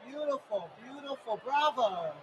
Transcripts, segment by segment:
Beautiful, beautiful, bravo.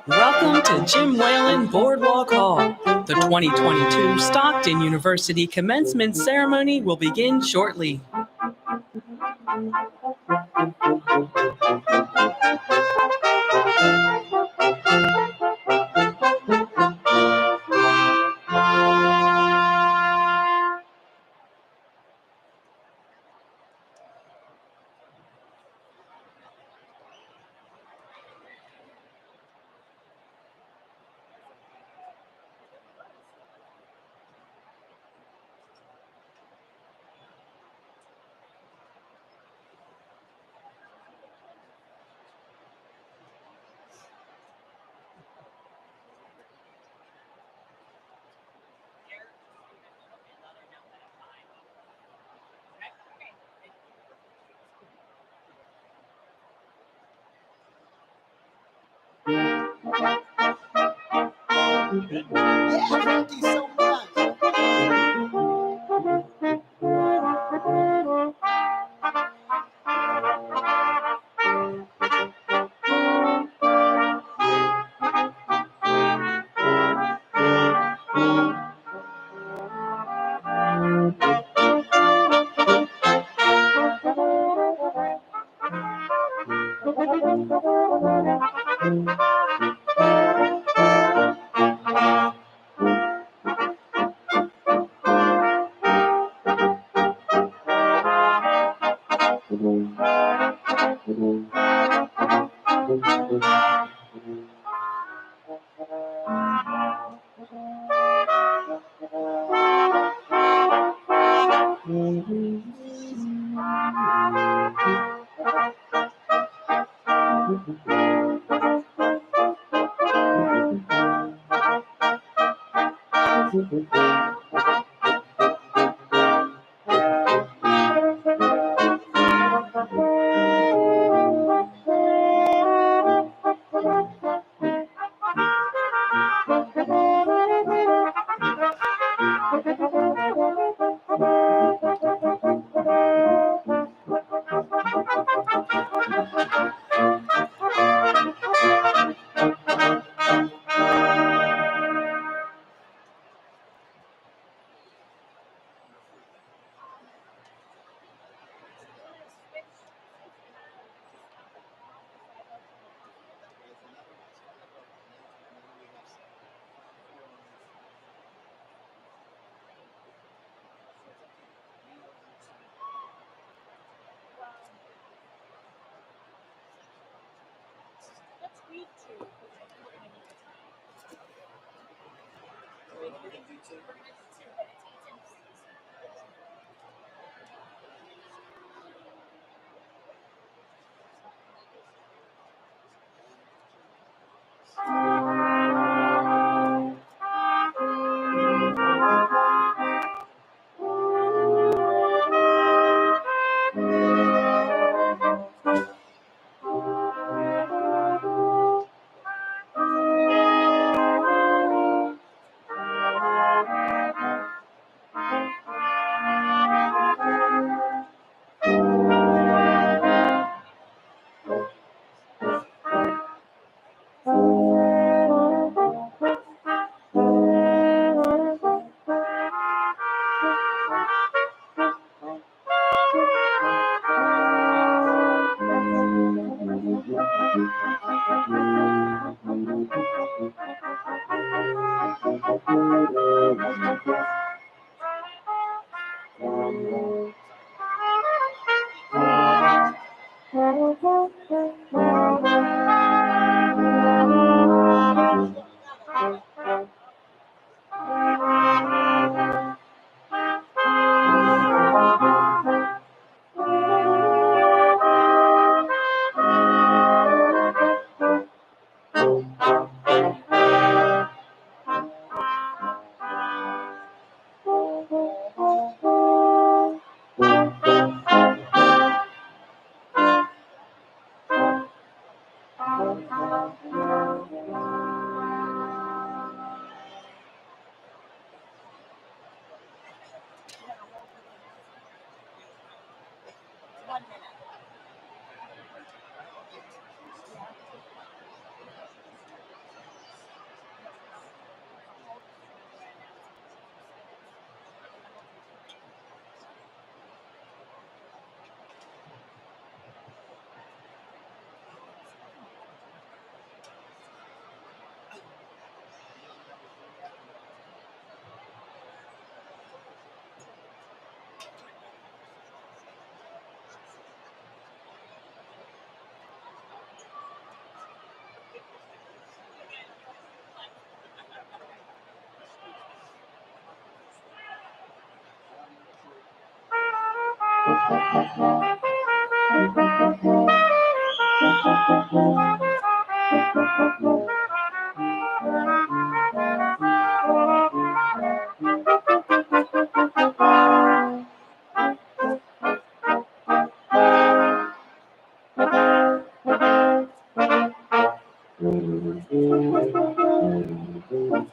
Welcome to Jim Whelan Boardwalk Hall. The 2022 Stockton University Commencement Ceremony will begin shortly. Yeah, thank you so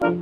much.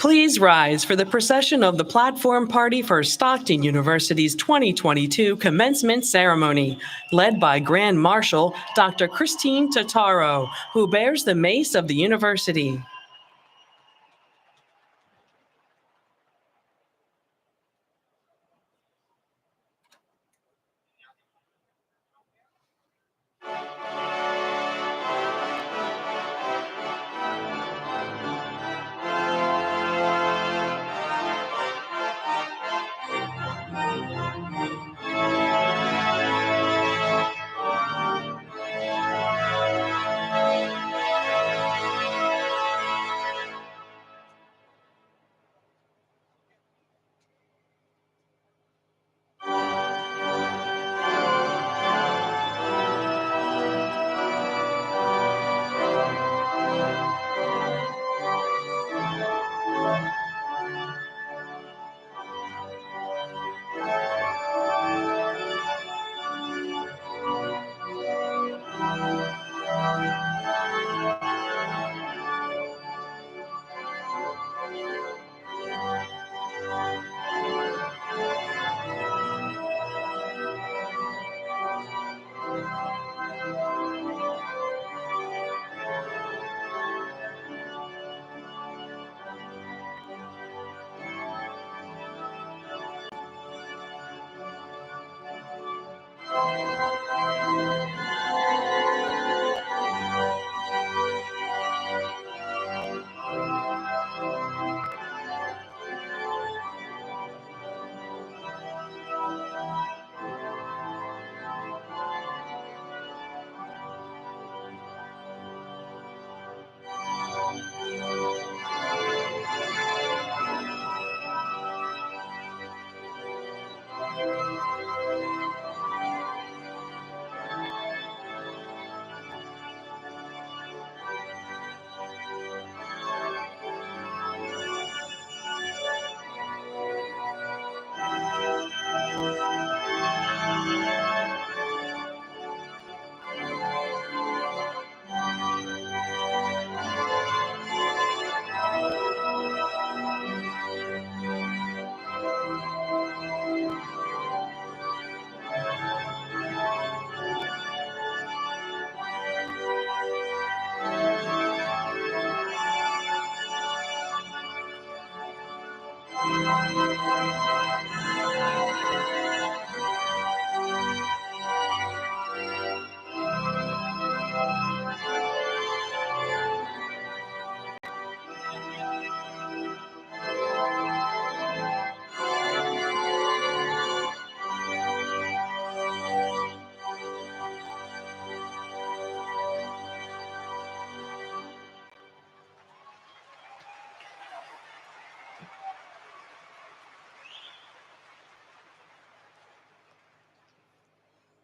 Please rise for the procession of the platform party for Stockton University's 2022 Commencement Ceremony, led by Grand Marshal Dr. Christine Totaro, who bears the mace of the university.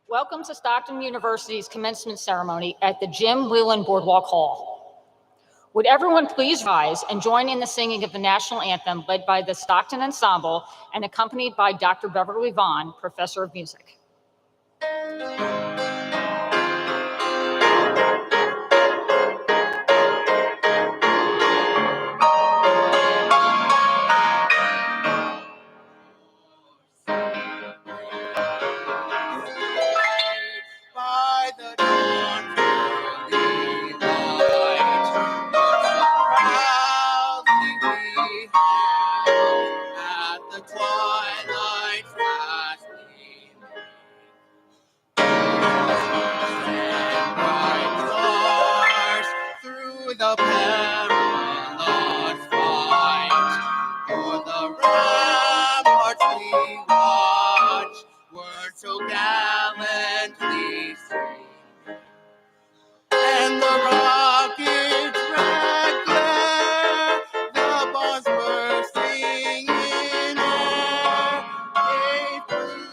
Welcome to Stockton University's commencement ceremony at the Whelan Boardwalk Hall. Would everyone please rise and join in the singing of the national anthem led by the Stockton Ensemble and accompanied by Dr. Beverly Vaughn, Professor of Music. By the dawn's early light, proudly we hailed at the twilight's last gleaming. And bright stars through the perilous fight, o'er the ramparts we watched, were so gallantly streaming. And the rockets' red glare, the bombs bursting in air, they flew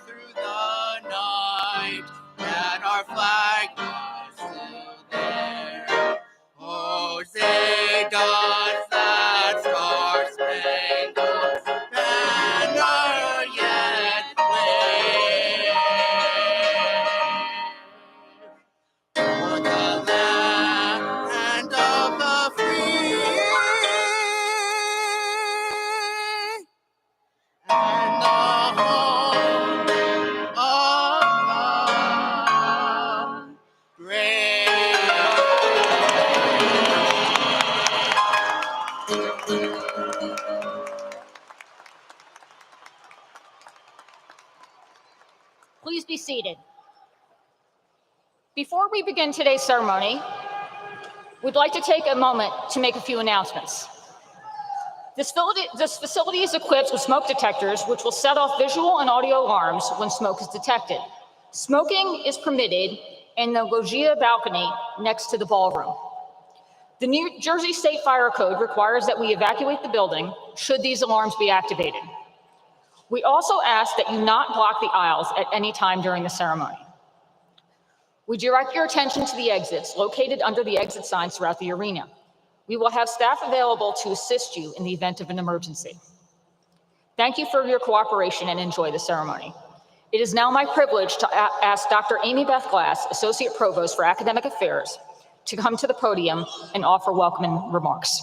through the night, that our flag was still there. Oh, say does that star-spangled banner yet wave? For the land of the free and the home of the brave. Please be seated. Before we begin today's ceremony, we'd like to take a moment to make a few announcements. This facility is equipped with smoke detectors, which will set off visual and audio alarms when smoke is detected. Smoking is permitted in the loggia balcony next to the ballroom. The New Jersey State Fire Code requires that we evacuate the building should these alarms be activated. We also ask that you not block the aisles at any time during the ceremony. We direct your attention to the exits located under the exit signs throughout the arena. We will have staff available to assist you in the event of an emergency. Thank you for your cooperation and enjoy the ceremony. It is now my privilege to ask Dr. Amy Beth Glass, Associate Provost for Academic Affairs, to come to the podium and offer welcoming remarks.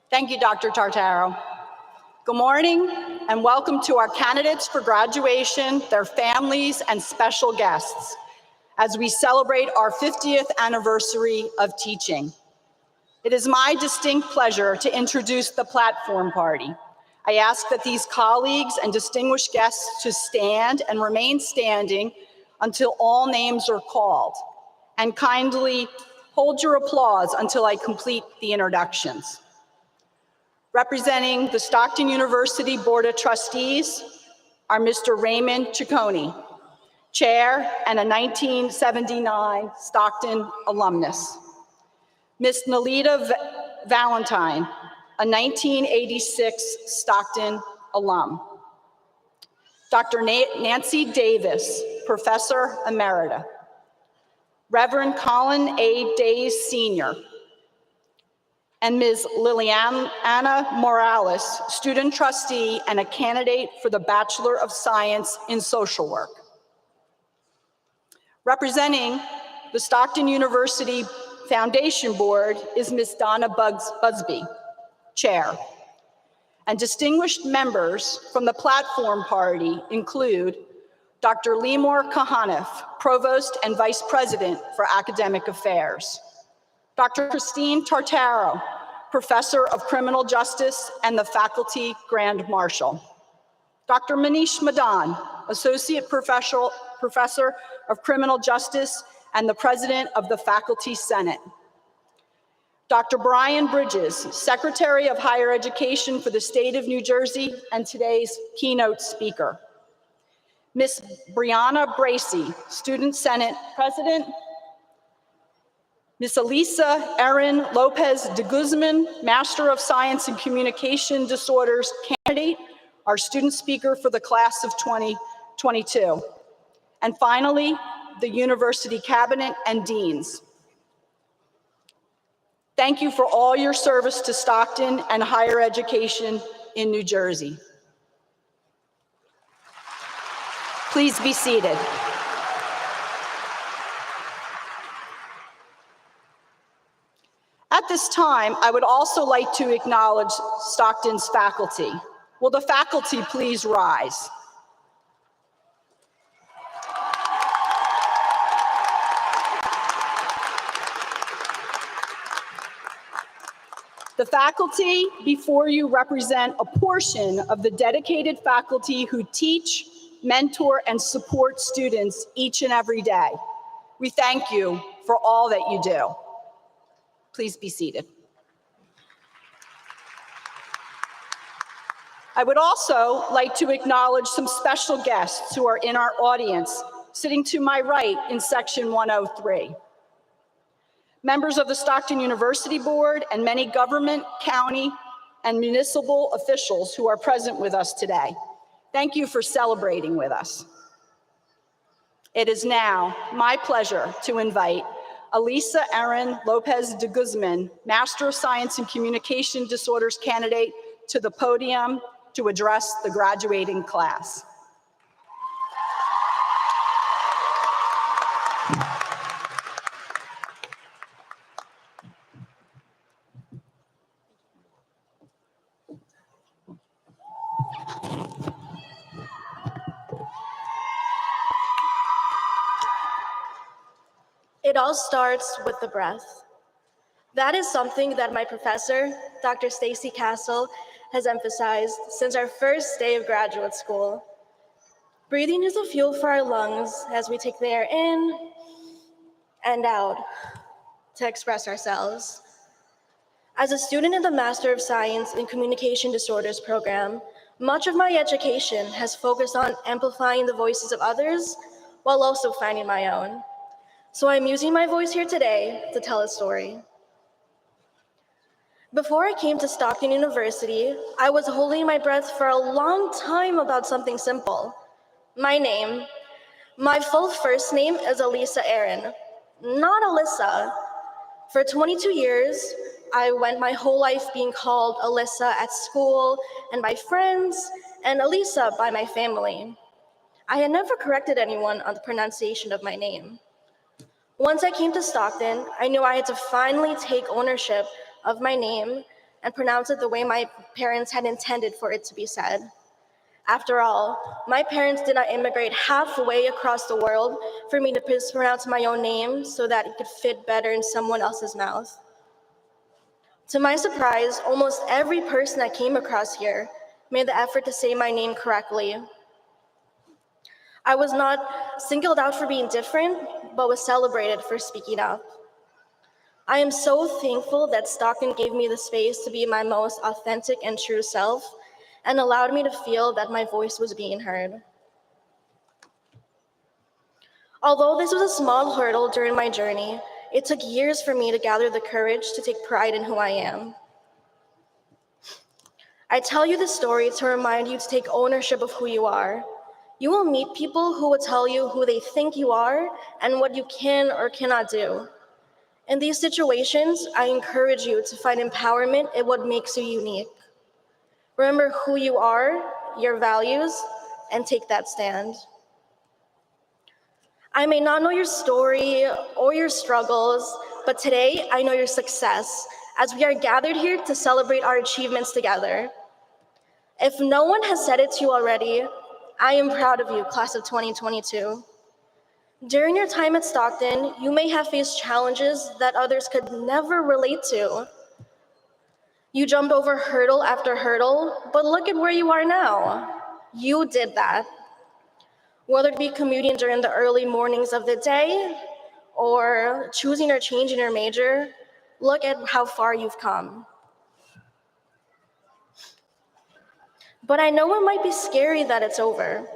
Thank you, Dr. Tartaro. Good morning and welcome to our candidates for graduation, their families, and special guests as we celebrate our 50th anniversary of teaching. It is my distinct pleasure to introduce the platform party. I ask that these colleagues and distinguished guests to stand and remain standing until all names are called, and kindly hold your applause until I complete the introductions. Representing the Stockton University Board of Trustees are Mr. Raymond Ciccone, Chair and a 1979 Stockton alumnus. Ms. Nalita Valentine, a 1986 Stockton alum. Dr. Nancy Davis, Professor Emerita. Reverend Colin A. Days, Sr., and Ms. Liliana Morales, student trustee and a candidate for the Bachelor of Science in Social Work. Representing the Stockton University Foundation Board is Ms. Donna Busby, Chair. And distinguished members from the platform party include Dr. Limor Kahanif, Provost and Vice President for Academic Affairs. Dr. Christine Tartaro, Professor of Criminal Justice and the Faculty Grand Marshal. Dr. Manish Madan, Associate Professor of Criminal Justice and the President of the Faculty Senate. Dr. Brian Bridges, Secretary of Higher Education for the State of New Jersey and today's keynote speaker. Ms. Brianna Bracey, Student Senate President. Ms. Elisa Erin Lopez de Guzman, Master of Science in Communication Disorders candidate, our student speaker for the class of 2022. And finally, the University Cabinet and Deans. Thank you for all your service to Stockton and higher education in New Jersey. Please be seated. At this time, I would also like to acknowledge Stockton's faculty. Will the faculty please rise? The faculty before you represent a portion of the dedicated faculty who teach, mentor, and support students each and every day. We thank you for all that you do. Please be seated. I would also like to acknowledge some special guests who are in our audience, sitting to my right in section 103. Members of the Stockton University Board and many government, county, and municipal officials who are present with us today. Thank you for celebrating with us. It is now my pleasure to invite Elisa Erin Lopez de Guzman, Master of Science in Communication Disorders candidate, to the podium to address the graduating class. It all starts with the breath. That is something that my professor, Dr. Stacy Castle, has emphasized since our first day of graduate school. Breathing is the fuel for our lungs as we take the air in and out to express ourselves. As a student in the Master of Science in Communication Disorders program, much of my education has focused on amplifying the voices of others while also finding my own. So I'm using my voice here today to tell a story. Before I came to Stockton University, I was holding my breath for a long time about something simple. My name. My full first name is Elisa Erin, not Alyssa. For 22 years, I went my whole life being called Alyssa at school and by friends, and Elisa by my family. I had never corrected anyone on the pronunciation of my name. Once I came to Stockton, I knew I had to finally take ownership of my name and pronounce it the way my parents had intended for it to be said. After all, my parents did not immigrate halfway across the world for me to pronounce my own name so that it could fit better in someone else's mouth. To my surprise, almost every person I came across here made the effort to say my name correctly. I was not singled out for being different, but was celebrated for speaking up. I am so thankful that Stockton gave me the space to be my most authentic and true self and allowed me to feel that my voice was being heard. Although this was a small hurdle during my journey, it took years for me to gather the courage to take pride in who I am. I tell you this story to remind you to take ownership of who you are. You will meet people who will tell you who they think you are and what you can or cannot do. In these situations, I encourage you to find empowerment in what makes you unique. Remember who you are, your values, and take that stand. I may not know your story or your struggles, but today I know your success as we are gathered here to celebrate our achievements together. If no one has said it to you already, I am proud of you, class of 2022. During your time at Stockton, you may have faced challenges that others could never relate to. You jumped over hurdle after hurdle, but look at where you are now. You did that. Whether it be commuting during the early mornings of the day or choosing or changing your major, look at how far you've come. But I know it might be scary that it's over.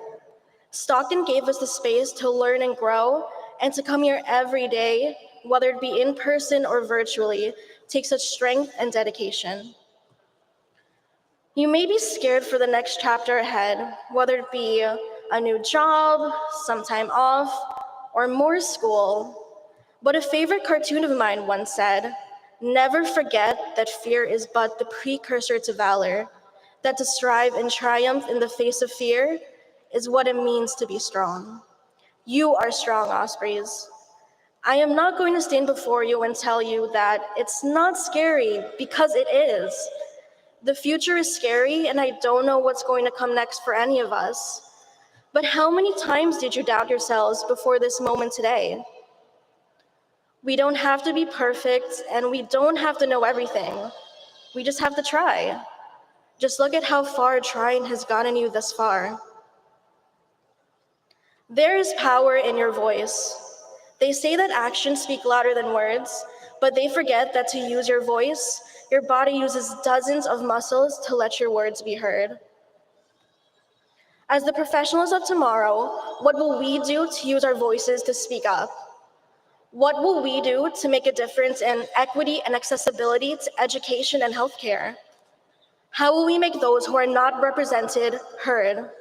Stockton gave us the space to learn and grow and to come here every day whether it be in person or virtually, takes such strength and dedication. You may be scared for the next chapter ahead, whether it be a new job, some time off, or more school. But a favorite cartoon of mine once said, "Never forget that fear is but the precursor to valor, that to strive and triumph in the face of fear is what it means to be strong." You are strong, Ospreys. I am not going to stand before you and tell you that it's not scary, because it is. The future is scary, and I don't know what's going to come next for any of us. But how many times did you doubt yourselves before this moment today? We don't have to be perfect, and we don't have to know everything. We just have to try. Just look at how far trying has gotten you thus far. There is power in your voice. They say that actions speak louder than words, but they forget that to use your voice, your body uses dozens of muscles to let your words be heard. As the professionals of tomorrow, what will we do to use our voices to speak up? What will we do to make a difference in equity and accessibility to education and healthcare? How will we make those who are not represented heard?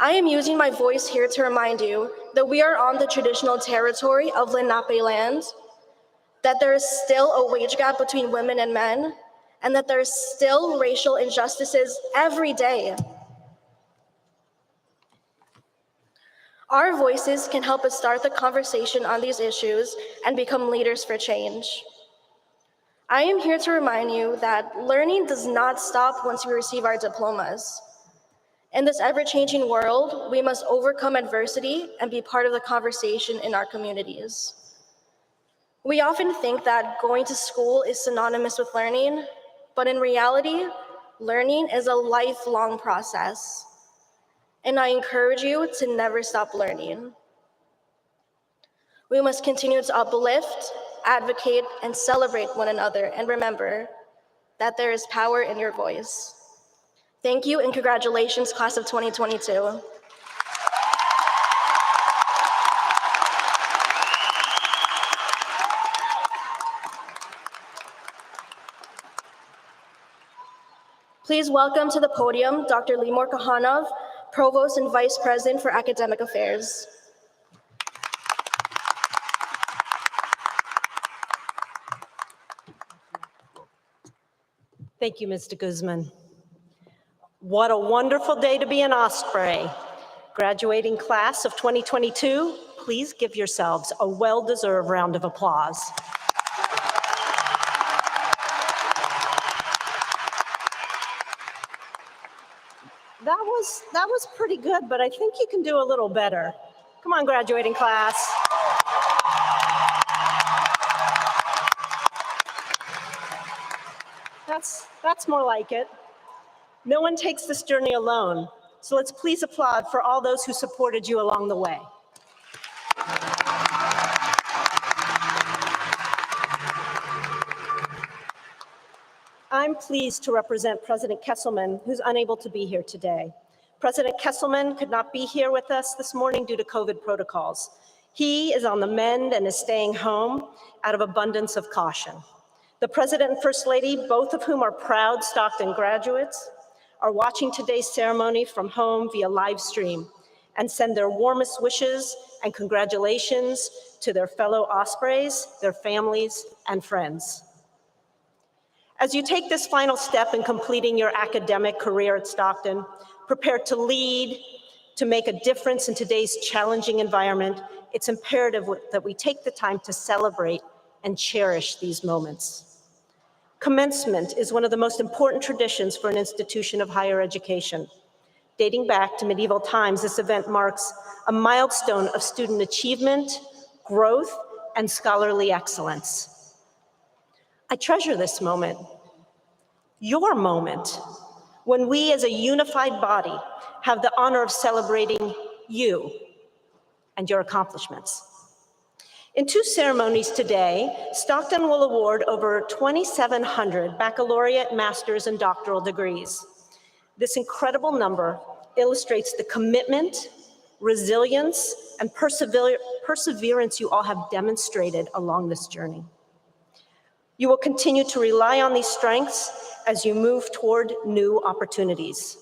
I am using my voice here to remind you that we are on the traditional territory of Lenape land, that there is still a wage gap between women and men, and that there is still racial injustices every day. Our voices can help us start the conversation on these issues and become leaders for change. I am here to remind you that learning does not stop once we receive our diplomas. In this ever-changing world, we must overcome adversity and be part of the conversation in our communities. We often think that going to school is synonymous with learning, but in reality, learning is a lifelong process. And I encourage you to never stop learning. We must continue to uplift, advocate, and celebrate one another, and remember that there is power in your voice. Thank you, and congratulations, class of 2022. Please welcome to the podium Dr. Limor Kahanov, Provost and Vice President for Academic Affairs. Thank you, Mr. Guzman. What a wonderful day to be an Osprey. Graduating class of 2022, please give yourselves a well-deserved round of applause. That was pretty good, but I think you can do a little better. Come on, graduating class. That's more like it. No one takes this journey alone, so let's please applaud for all those who supported you along the way. I'm pleased to represent President Kesselman, who's unable to be here today. President Kesselman could not be here with us this morning due to COVID protocols. He is on the mend and is staying home out of abundance of caution. The President and First Lady, both of whom are proud Stockton graduates, are watching today's ceremony from home via live stream and send their warmest wishes and congratulations to their fellow Ospreys, their families, and friends. As you take this final step in completing your academic career at Stockton, prepare to lead, to make a difference in today's challenging environment, it's imperative that we take the time to celebrate and cherish these moments. Commencement is one of the most important traditions for an institution of higher education. Dating back to medieval times, this event marks a milestone of student achievement, growth, and scholarly excellence. I treasure this moment, your moment, when we as a unified body have the honor of celebrating you and your accomplishments. In two ceremonies today, Stockton will award over 2,700 baccalaureate, master's, and doctoral degrees. This incredible number illustrates the commitment, resilience, and perseverance you all have demonstrated along this journey. You will continue to rely on these strengths as you move toward new opportunities.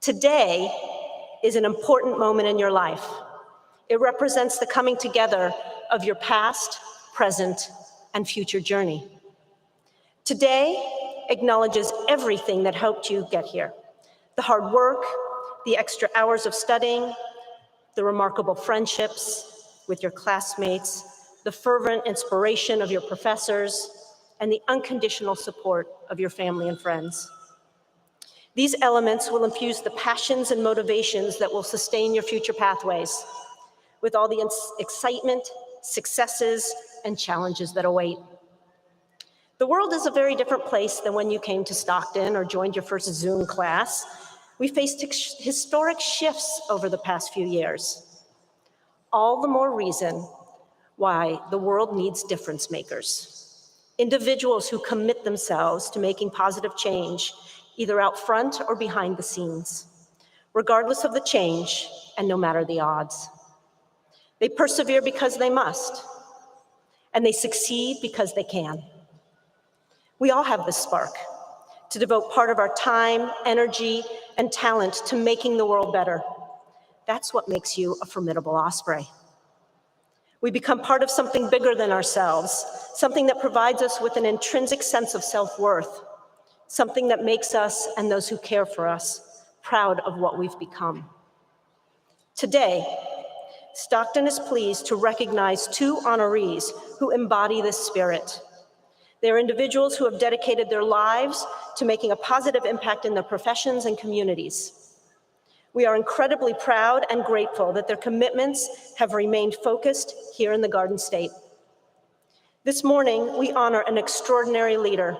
Today is an important moment in your life. It represents the coming together of your past, present, and future journey. Today acknowledges everything that helped you get here. The hard work, the extra hours of studying, the remarkable friendships with your classmates, the fervent inspiration of your professors, and the unconditional support of your family and friends. These elements will infuse the passions and motivations that will sustain your future pathways, with all the excitement, successes, and challenges that await. The world is a very different place than when you came to Stockton or joined your first Zoom class. We faced historic shifts over the past few years. All the more reason why the world needs difference makers, individuals who commit themselves to making positive change, either out front or behind the scenes, regardless of the change and no matter the odds. They persevere because they must, and they succeed because they can. We all have this spark to devote part of our time, energy, and talent to making the world better. That's what makes you a formidable osprey. We become part of something bigger than ourselves, something that provides us with an intrinsic sense of self-worth, something that makes us and those who care for us proud of what we've become. Today, Stockton is pleased to recognize 2 honorees who embody this spirit. They're individuals who have dedicated their lives to making a positive impact in their professions and communities. We are incredibly proud and grateful that their commitments have remained focused here in the Garden State. This morning, we honor an extraordinary leader,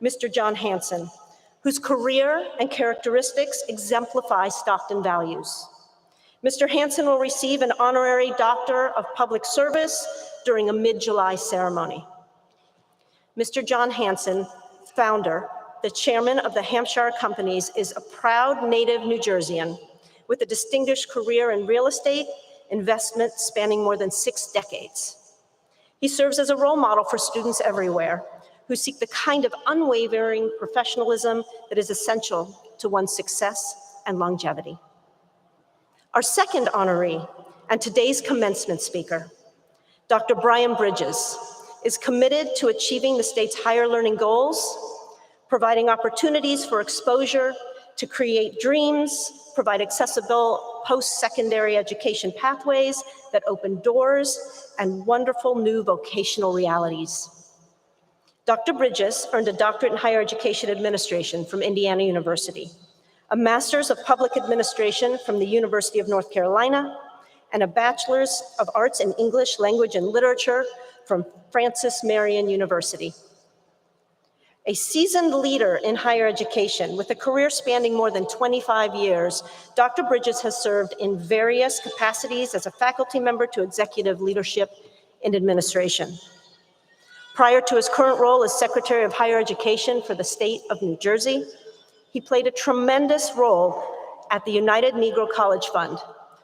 Mr. John Hanson, whose career and characteristics exemplify Stockton values. Mr. Hanson will receive an honorary Doctor of Public Service during a mid-July ceremony. Mr. John Hanson, founder, the chairman of the Hampshire Companies, is a proud native New Jerseyan with a distinguished career in real estate investment spanning more than 6 decades. He serves as a role model for students everywhere who seek the kind of unwavering professionalism that is essential to one's success and longevity. Our second honoree and today's commencement speaker, Dr. Brian Bridges, is committed to achieving the state's higher learning goals, providing opportunities for exposure to create dreams, provide accessible post-secondary education pathways that open doors, and wonderful new vocational realities. Dr. Bridges earned a doctorate in higher education administration from Indiana University, a master's of public administration from the University of North Carolina, and a bachelor's of arts in English, language, and literature from Francis Marion University. A seasoned leader in higher education with a career spanning more than 25 years, Dr. Bridges has served in various capacities as a faculty member to executive leadership in administration. Prior to his current role as Secretary of Higher Education for the state of New Jersey, he played a tremendous role at the United Negro College Fund,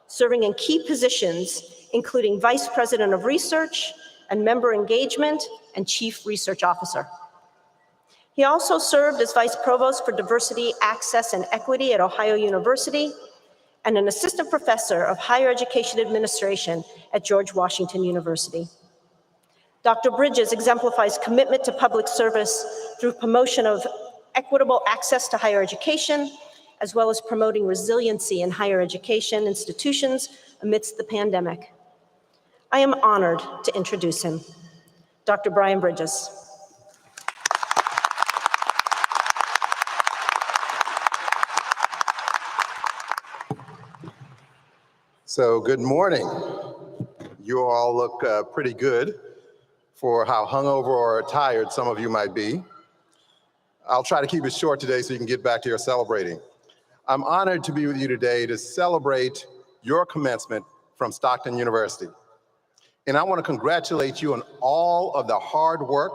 serving in key positions, including Vice President of Research and Member Engagement and Chief Research Officer. He also served as Vice Provost for Diversity, Access, and Equity at Ohio University and an Assistant Professor of Higher Education Administration at George Washington University. Dr. Bridges exemplifies commitment to public service through promotion of equitable access to higher education, as well as promoting resiliency in higher education institutions amidst the pandemic. I am honored to introduce him, Dr. Brian Bridges. So good morning. You all look pretty good for how hungover or tired some of you might be. I'll try to keep it short today so you can get back to your celebrating. I'm honored to be with you today to celebrate your commencement from Stockton University. And I want to congratulate you on all of the hard work,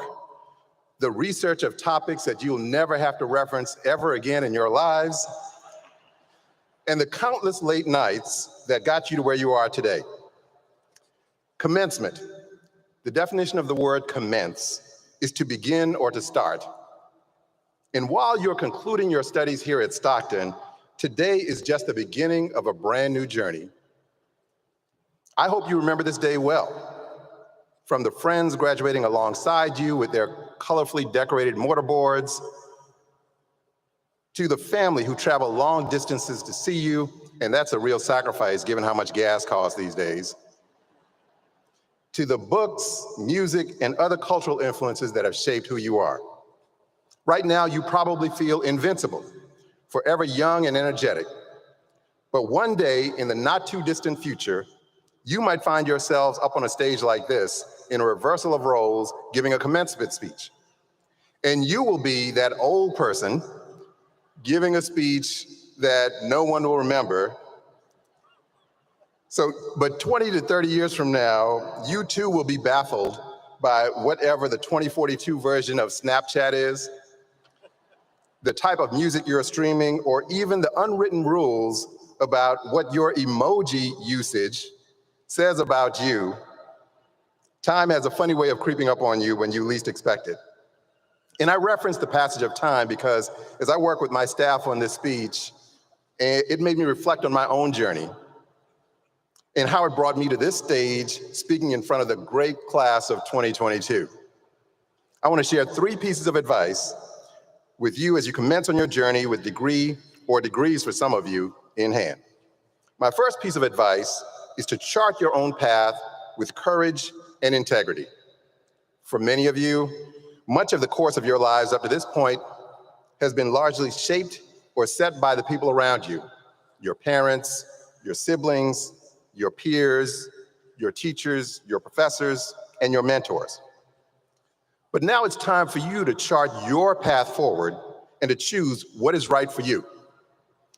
the research of topics that you'll never have to reference ever again in your lives, and the countless late nights that got you to where you are today. Commencement. The definition of the word commence is to begin or to start. And while you're concluding your studies here at Stockton, today is just the beginning of a brand new journey. I hope you remember this day well. From the friends graduating alongside you with their colorfully decorated mortarboards, to the family who travel long distances to see you, and that's a real sacrifice given how much gas costs these days, to the books, music, and other cultural influences that have shaped who you are. Right now, you probably feel invincible, forever young and energetic. But one day, in the not too distant future, you might find yourselves up on a stage like this, in a reversal of roles, giving a commencement speech. And you will be that old person giving a speech that no one will remember. But 20 to 30 years from now, you too will be baffled by whatever the 2042 version of Snapchat is, the type of music you're streaming, or even the unwritten rules about what your emoji usage says about you. Time has a funny way of creeping up on you when you least expect it. And I reference the passage of time because as I work with my staff on this speech, it made me reflect on my own journey and how it brought me to this stage speaking in front of the great class of 2022. I want to share 3 pieces of advice with you as you commence on your journey with degree or degrees for some of you in hand. My first piece of advice is to chart your own path with courage and integrity. For many of you, much of the course of your lives up to this point has been largely shaped or set by the people around you, your parents, your siblings, your peers, your teachers, your professors, and your mentors. But now it's time for you to chart your path forward and to choose what is right for you,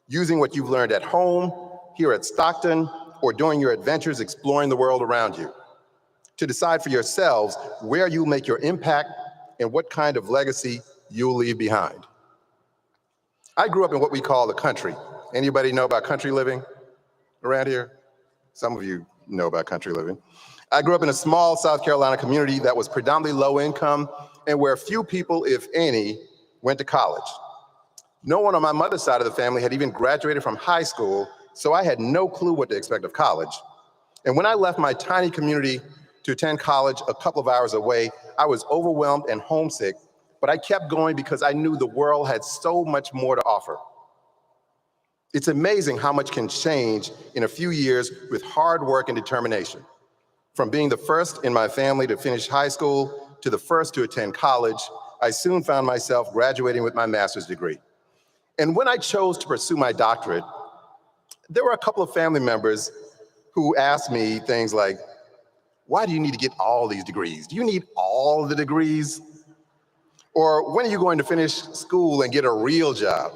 using what you've learned at home, here at Stockton, or during your adventures exploring the world around you, to decide for yourselves where you'll make your impact and what kind of legacy you'll leave behind. I grew up in what we call the country. Anybody know about country living around here? Some of you know about country living. I grew up in a small South Carolina community that was predominantly low income and where few people, if any, went to college. No one on my mother's side of the family had even graduated from high school, so I had no clue what to expect of college. And when I left my tiny community to attend college a couple of hours away, I was overwhelmed and homesick, but I kept going because I knew the world had so much more to offer. It's amazing how much can change in a few years with hard work and determination. From being the first in my family to finish high school to the first to attend college, I soon found myself graduating with my master's degree. And when I chose to pursue my doctorate, there were a couple of family members who asked me things like, why do you need to get all these degrees? Do you need all the degrees? Or when are you going to finish school and get a real job?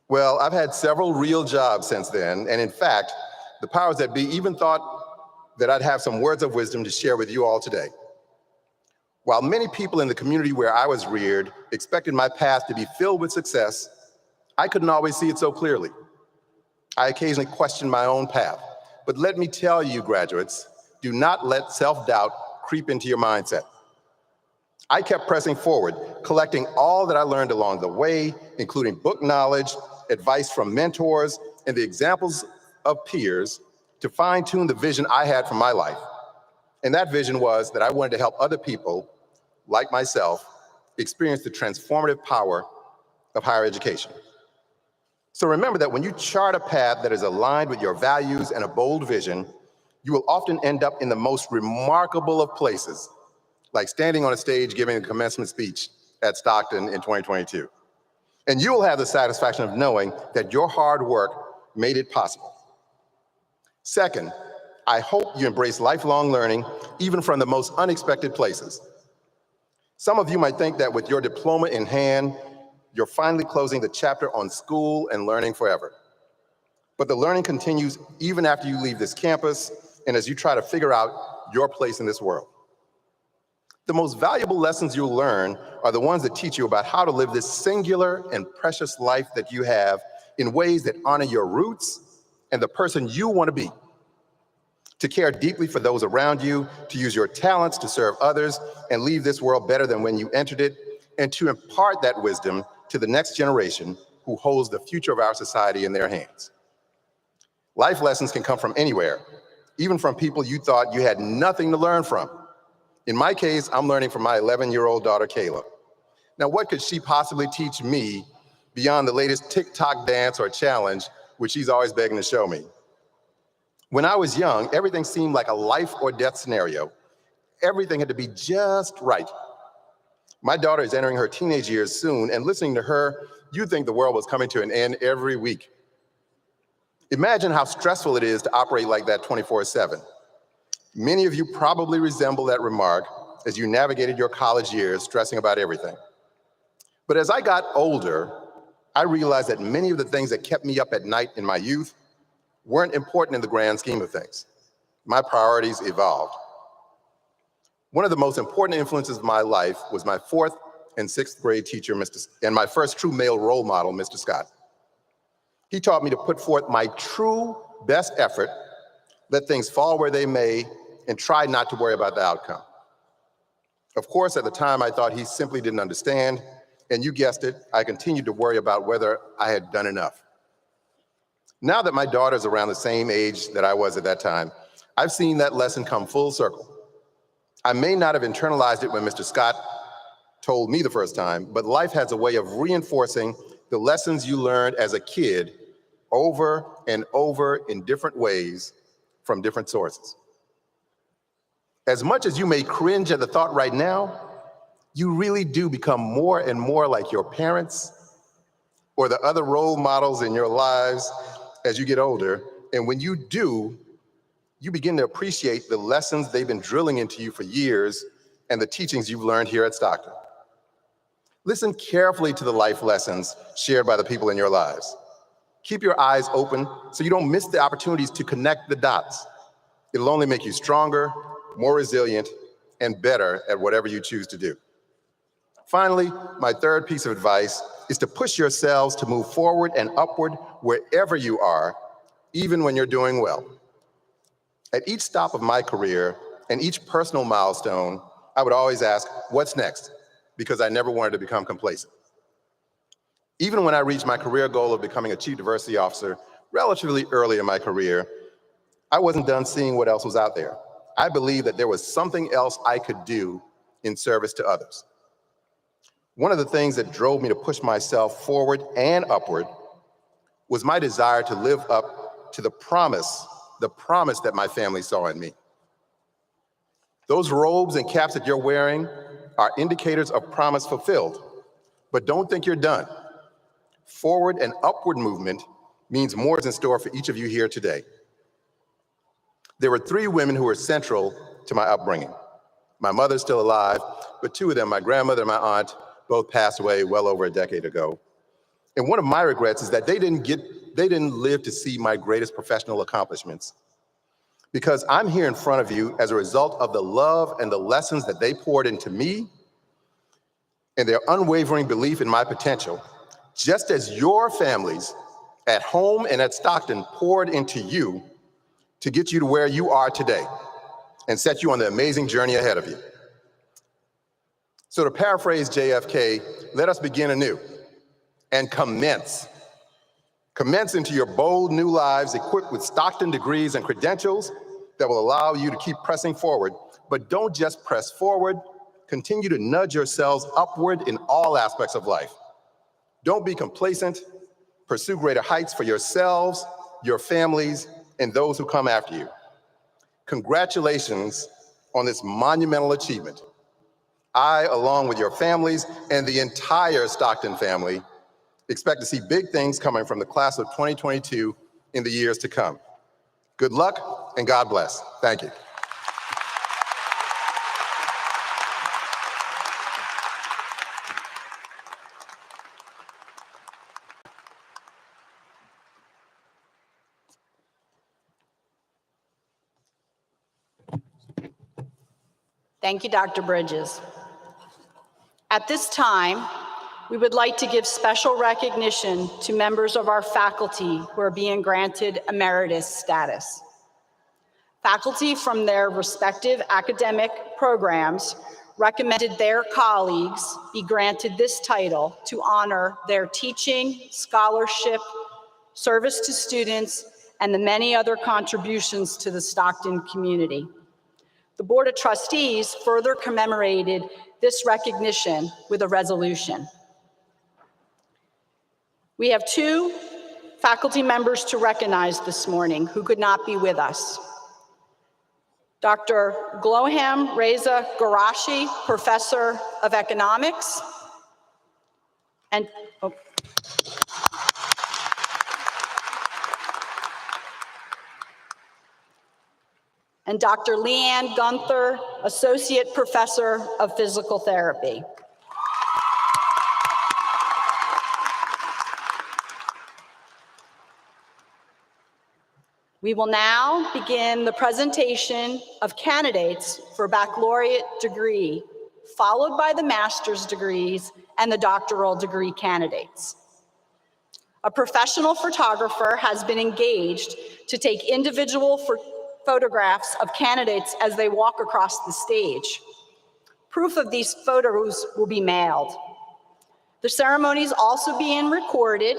Well, I've had several real jobs since then, and in fact, the powers that be even thought that I'd have some words of wisdom to share with you all today. While many people in the community where I was reared expected my path to be filled with success, I couldn't always see it so clearly. I occasionally questioned my own path, but let me tell you, graduates, do not let self-doubt creep into your mindset. I kept pressing forward, collecting all that I learned along the way, including book knowledge, advice from mentors, and the examples of peers to fine-tune the vision I had for my life. And that vision was that I wanted to help other people, like myself, experience the transformative power of higher education. So remember that when you chart a path that is aligned with your values and a bold vision, you will often end up in the most remarkable of places, like standing on a stage giving a commencement speech at Stockton in 2022. And you will have the satisfaction of knowing that your hard work made it possible. Second, I hope you embrace lifelong learning, even from the most unexpected places. Some of you might think that with your diploma in hand, you're finally closing the chapter on school and learning forever. But the learning continues even after you leave this campus and as you try to figure out your place in this world. The most valuable lessons you'll learn are the ones that teach you about how to live this singular and precious life that you have in ways that honor your roots and the person you want to be, to care deeply for those around you, to use your talents to serve others and leave this world better than when you entered it, and to impart that wisdom to the next generation who holds the future of our society in their hands. Life lessons can come from anywhere, even from people you thought you had nothing to learn from. In my case, I'm learning from my 11-year-old daughter, Kayla. Now, what could she possibly teach me beyond the latest TikTok dance or challenge, which she's always begging to show me? When I was young, everything seemed like a life or death scenario. Everything had to be just right. My daughter is entering her teenage years soon, and listening to her, you'd think the world was coming to an end every week. Imagine how stressful it is to operate like that 24/7. Many of you probably resemble that remark as you navigated your college years, stressing about everything. But as I got older, I realized that many of the things that kept me up at night in my youth weren't important in the grand scheme of things. My priorities evolved. One of the most important influences of my life was my 4th and 6th grade teacher, and my first true male role model, Mr. Scott. He taught me to put forth my true best effort, let things fall where they may, and try not to worry about the outcome. Of course, at the time, I thought he simply didn't understand, and you guessed it, I continued to worry about whether I had done enough. Now that my daughter's around the same age that I was at that time, I've seen that lesson come full circle. I may not have internalized it when Mr. Scott told me the first time, but life has a way of reinforcing the lessons you learned as a kid over and over in different ways from different sources. As much as you may cringe at the thought right now, you really do become more and more like your parents or the other role models in your lives as you get older. And when you do, you begin to appreciate the lessons they've been drilling into you for years and the teachings you've learned here at Stockton. Listen carefully to the life lessons shared by the people in your lives. Keep your eyes open so you don't miss the opportunities to connect the dots. It'll only make you stronger, more resilient, and better at whatever you choose to do. Finally, my third piece of advice is to push yourselves to move forward and upward wherever you are, even when you're doing well. At each stop of my career and each personal milestone, I would always ask, what's next? Because I never wanted to become complacent. Even when I reached my career goal of becoming a chief diversity officer relatively early in my career, I wasn't done seeing what else was out there. I believed that there was something else I could do in service to others. One of the things that drove me to push myself forward and upward was my desire to live up to the promise that my family saw in me. Those robes and caps that you're wearing are indicators of promise fulfilled, but don't think you're done. Forward and upward movement means more is in store for each of you here today. There were 3 women who were central to my upbringing. My mother's still alive, but 2 of them, my grandmother and my aunt, both passed away well over a decade ago. And one of my regrets is that they didn't live to see my greatest professional accomplishments. Because I'm here in front of you as a result of the love and the lessons that they poured into me and their unwavering belief in my potential, just as your families at home and at Stockton poured into you to get you to where you are today and set you on the amazing journey ahead of you. So to paraphrase JFK, let us begin anew and commence. Commence into your bold new lives equipped with Stockton degrees and credentials that will allow you to keep pressing forward. But don't just press forward, continue to nudge yourselves upward in all aspects of life. Don't be complacent, pursue greater heights for yourselves, your families, and those who come after you. Congratulations on this monumental achievement. I, along with your families and the entire Stockton family, expect to see big things coming from the class of 2022 in the years to come. Good luck and God bless. Thank you. Thank you, Dr. Bridges. At this time, We would like to give special recognition to members of our faculty who are being granted emeritus status. Faculty from their respective academic programs recommended their colleagues be granted this title to honor their teaching, scholarship, service to students, and the many other contributions to the Stockton community. The Board of Trustees further commemorated this recognition with a resolution. We have two faculty members to recognize this morning who could not be with us. Dr. Gloham Reza Garashi, Professor of Economics, and Dr. Leanne Gunther, Associate Professor of Physical Therapy. We will now begin the presentation of candidates for baccalaureate degree, followed by the master's degrees and the doctoral degree candidates. A professional photographer has been engaged to take individual photographs of candidates as they walk across the stage. Proof of these photos will be mailed. The ceremony is also being recorded,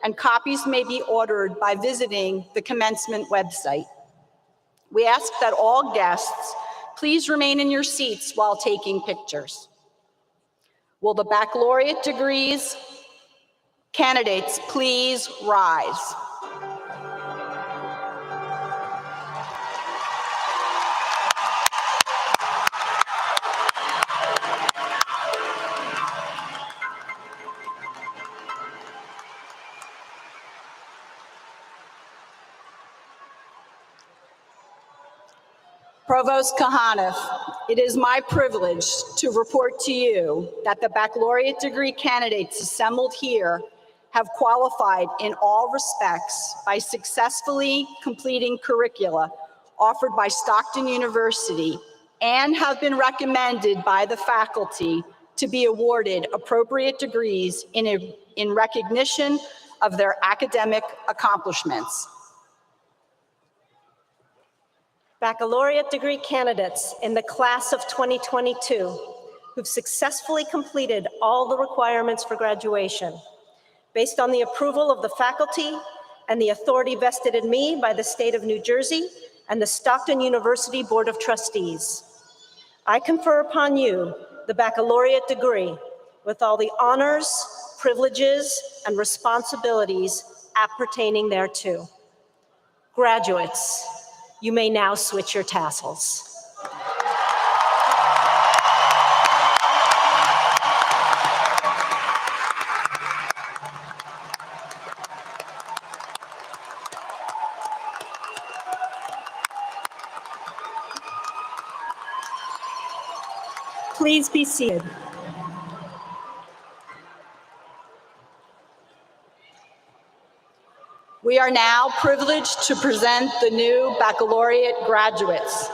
and copies may be ordered by visiting the commencement website. We ask that all guests please remain in your seats while taking pictures. Will the baccalaureate degrees candidates please rise? Provost Kahanif, it is my privilege to report to you that the baccalaureate degree candidates assembled here have qualified in all respects by successfully completing curricula offered by Stockton University and have been recommended by the faculty to be awarded appropriate degrees in recognition of their academic accomplishments. Baccalaureate degree candidates in the class of 2022 who've successfully completed all the requirements for graduation, based on the approval of the faculty and the authority vested in me by the state of New Jersey and the Stockton University Board of Trustees. I confer upon you the baccalaureate degree with all the honors, privileges, and responsibilities appertaining thereto. Graduates, you may now switch your tassels. Please be seated. We are now privileged to present the new baccalaureate graduates.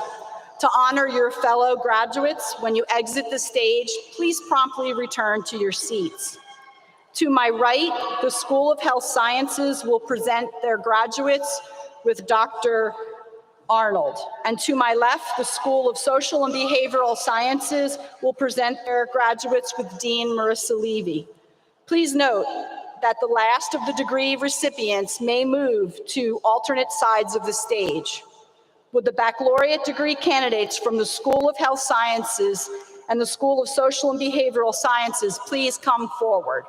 To honor your fellow graduates, when you exit the stage, please promptly return to your seats. To my right, the School of Health Sciences will present their graduates with Dr. Arnold. And to my left, the School of Social and Behavioral Sciences will present their graduates with Dean Marissa Levy. Please note that the last of the degree recipients may move to alternate sides of the stage. Would the baccalaureate degree candidates from the School of Health Sciences and the School of Social and Behavioral Sciences please come forward?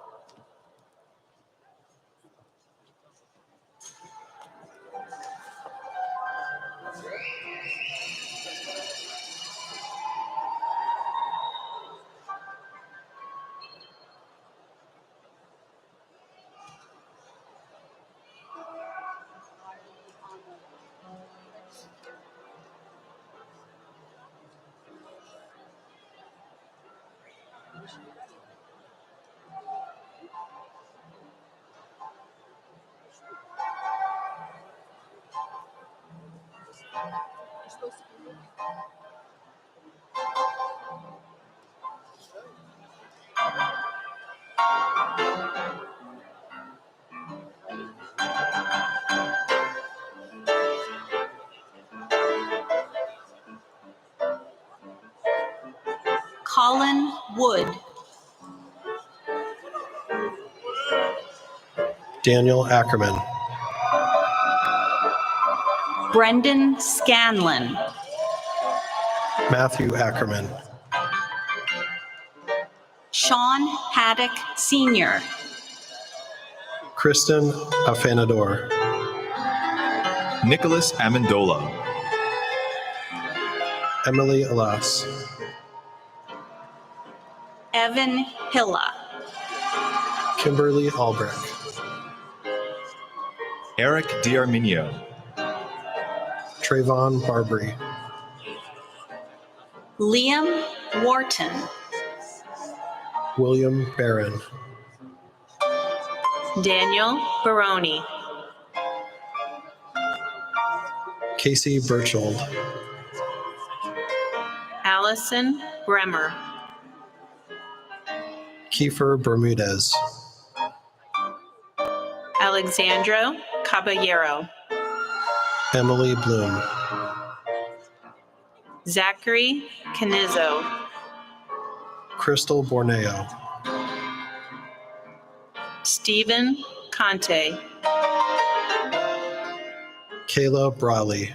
Colin Wood. Daniel Ackerman. Brendan Scanlon. Matthew Ackerman. Sean Haddock Sr. Kristen Afanador. Nicholas Amendola. Emily Alas. Evan Hilla. Kimberly Albrecht. Eric D'Arminio. Trayvon Barbary. Liam Wharton. William Barron. Daniel Baroni. Casey Birchold. Allison Bremer. Kiefer Bermudez. Alexandro Caballero. Emily Bloom. Zachary Canizzo. Crystal Borneo. Stephen Conte. Kayla Brawley.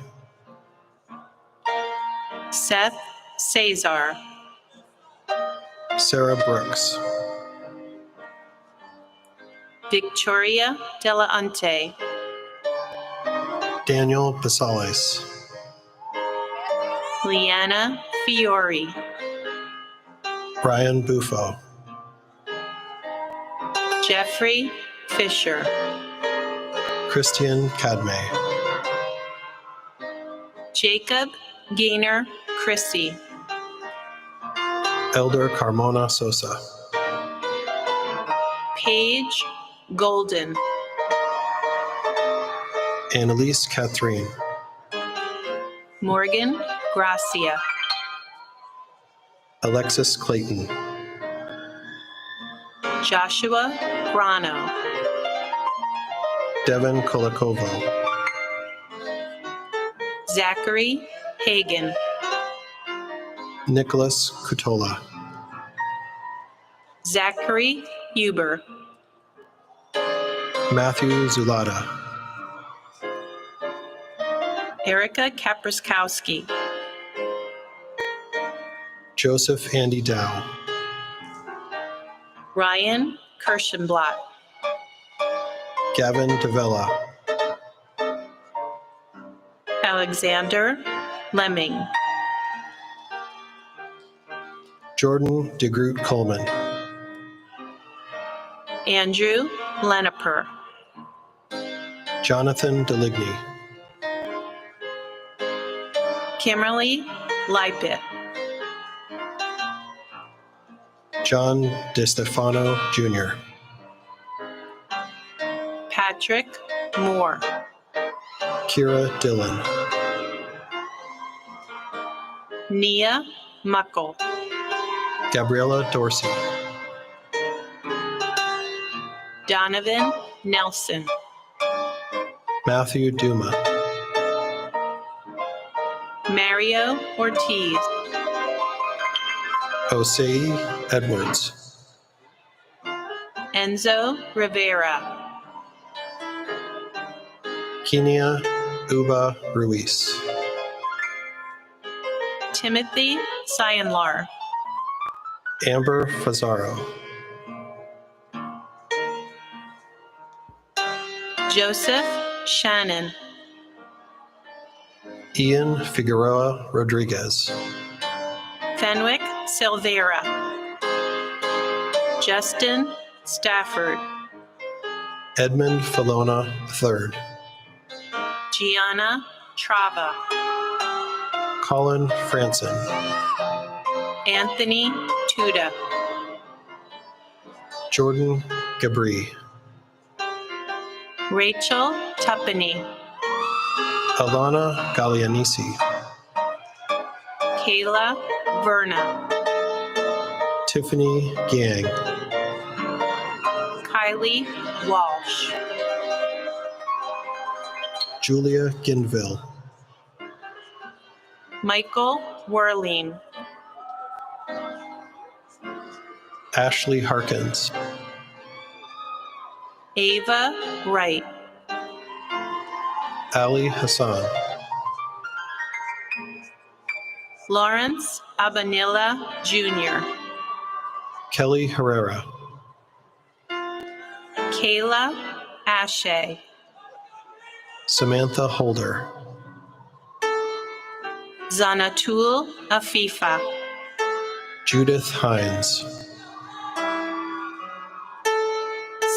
Seth Cesar. Sarah Brooks. Victoria Della Ante. Daniel Basales. Leanna Fiore. Brian Buffo. Jeffrey Fisher. Christian Cadme. Jacob Gaynor Christie. Elder Carmona Sosa. Paige Golden. Annalise Catherine. Morgan Gracia. Alexis Clayton. Joshua Grano. Devin Kolakovo. Zachary Hagan. Nicholas Kutola. Zachary Huber. Matthew Zulata. Erica Kapraskowski. Joseph Andy Dow. Ryan Kirschenblatt. Gavin Davella. Alexander Lemming. Jordan DeGroot Coleman. Andrew Lenaper. Jonathan Deligny. Kimberly Lipit. John DeStefano Jr. Patrick Moore. Kira Dillon. Nia Muckle. Gabriella Dorsey. Donovan Nelson. Matthew Duma. Mario Ortiz. Osei Edwards. Enzo Rivera. Kenia Uba Ruiz. Timothy Cyanlar. Amber Fazaro. Joseph Shannon. Ian Figueroa Rodriguez. Fenwick Silvera. Justin Stafford. Edmund Filona III. Gianna Trava. Colin Franson. Anthony Tuda. Jordan Gabri. Rachel Tuppeny. Alana Gallianisi. Kayla Verna. Tiffany Gang. Kylie Walsh. Julia Ginville. Michael Werling. Ashley Harkins. Ava Wright. Ali Hassan. Lawrence Abanilla Jr. Kelly Herrera. Kayla Ashe. Samantha Holder. Zanatul Afifa. Judith Hines.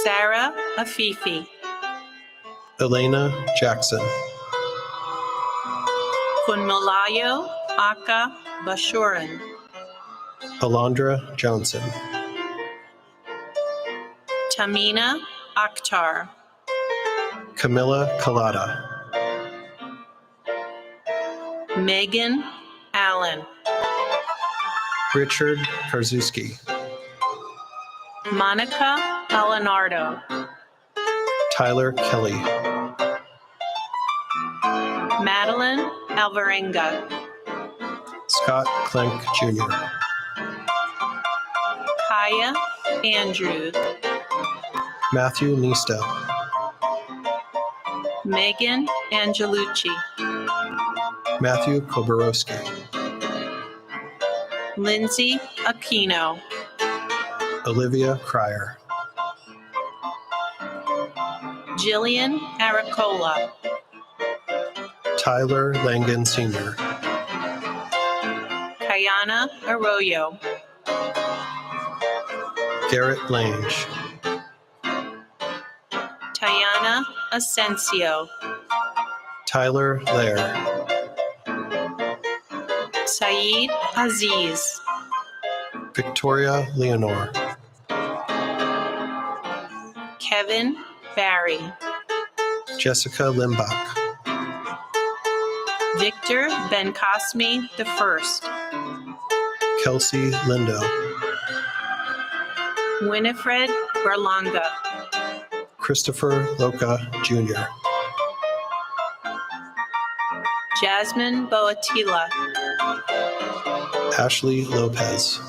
Sarah Afifi. Elena Jackson. Funmalayo Aka Bashuran. Alondra Johnson. Tamina Akhtar. Camilla Collada. Megan Allen. Richard Karzuski. Monica Alenardo. Tyler Kelly. Madeline Alvarenga. Scott Klenk Jr. Kaya Andrews. Matthew Nista. Megan Angelucci. Matthew Koborowski. Lindsay Aquino. Olivia Cryer. Jillian Aracola. Tyler Langan Sr. Kayana Arroyo. Garrett Lange. Tayana Asensio. Tyler Lair. Saeed Aziz. Victoria Leonore. Kevin Barry. Jessica Limbach. Victor Benkasmi I. Kelsey Lindo. Winifred Berlanga. Christopher Loca Jr. Jasmine Boatila. Ashley Lopez.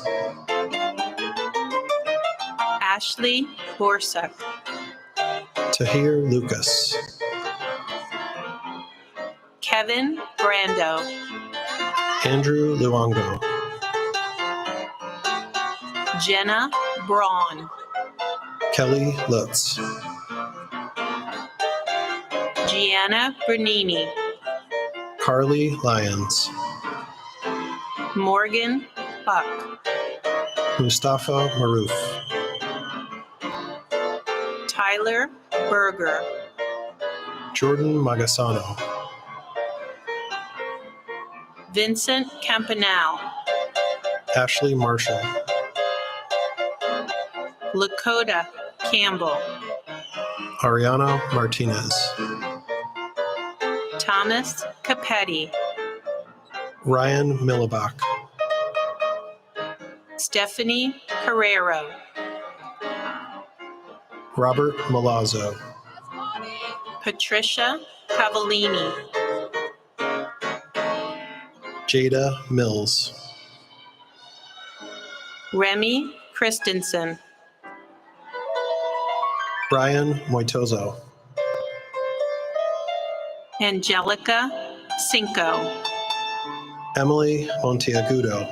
Ashley Borsak. Tahir Lucas. Kevin Brando. Andrew Luongo. Jenna Braun. Kelly Lutz. Gianna Bernini. Carly Lyons. Morgan Buck. Mustafa Maroof. Tyler Berger. Jordan Magasano. Vincent Campanale. Ashley Marshall. Lakota Campbell. Ariana Martinez. Thomas Capetti. Ryan Millibach. Stephanie Carrero. Robert Malazzo. Patricia Cavallini. Jada Mills. Remy Christensen. Brian Moitozo. Angelica Cinco. Emily Monteagudo.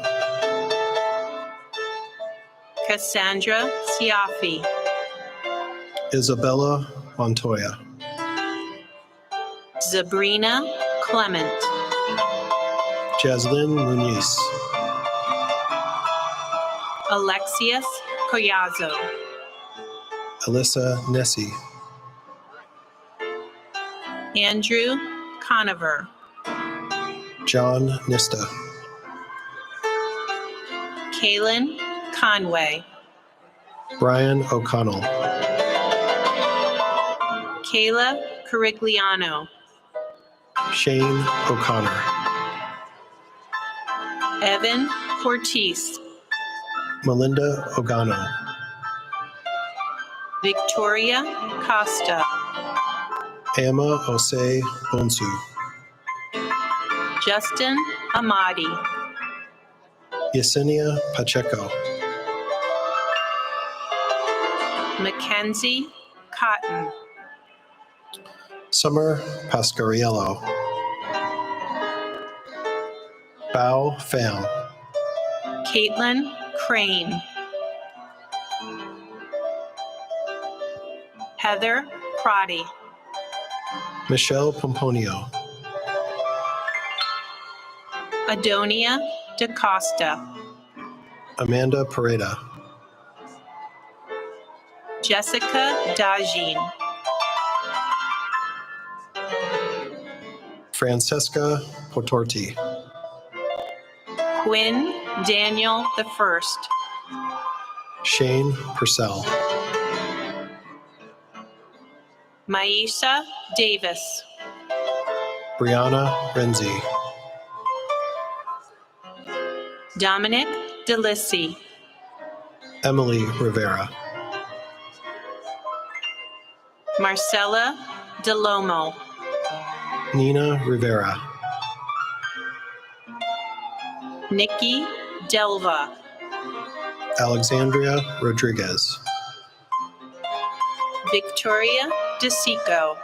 Cassandra Siafi. Isabella Montoya. Sabrina Clement. Jaslyn Muniz. Alexius Collazo. Alyssa Nessie. Andrew Conover. John Nista. Kaylin Conway. Brian O'Connell. Kayla Carigliano. Shane O'Connor. Evan Cortese. Melinda Ogano. Victoria Costa. Emma Osei Bonsu. Justin Amadi. Yesenia Pacheco. Mackenzie Cotton. Summer Pascariello. Bao Pham. Caitlin Crane. Heather Crotty. Michelle Pomponio. Adonia DaCosta. Amanda Pareda. Jessica Dajin. Francesca Potorti. Quinn Daniel I. Shane Purcell. Maisha Davis. Brianna Renzi. Dominic DeLissi. Emily Rivera. Marcella DeLomo. Nina Rivera. Nikki Delva. Alexandria Rodriguez. Victoria DeSico.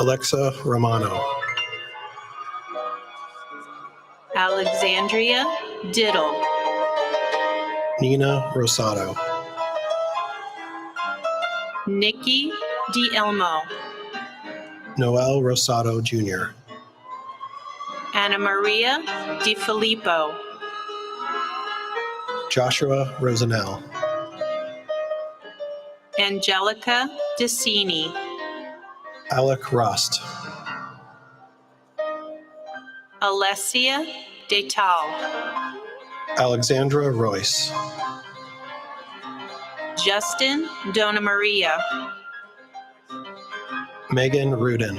Alexa Romano. Alexandria Diddle. Nina Rosado. Nikki DiElmo. Noel Rosado Jr. Anna Maria DiFilippo. Joshua Rosanell. Angelica Decini. Alec Rost. Alessia Detal. Alexandra Royce. Justin Donna Maria. Megan Rudin.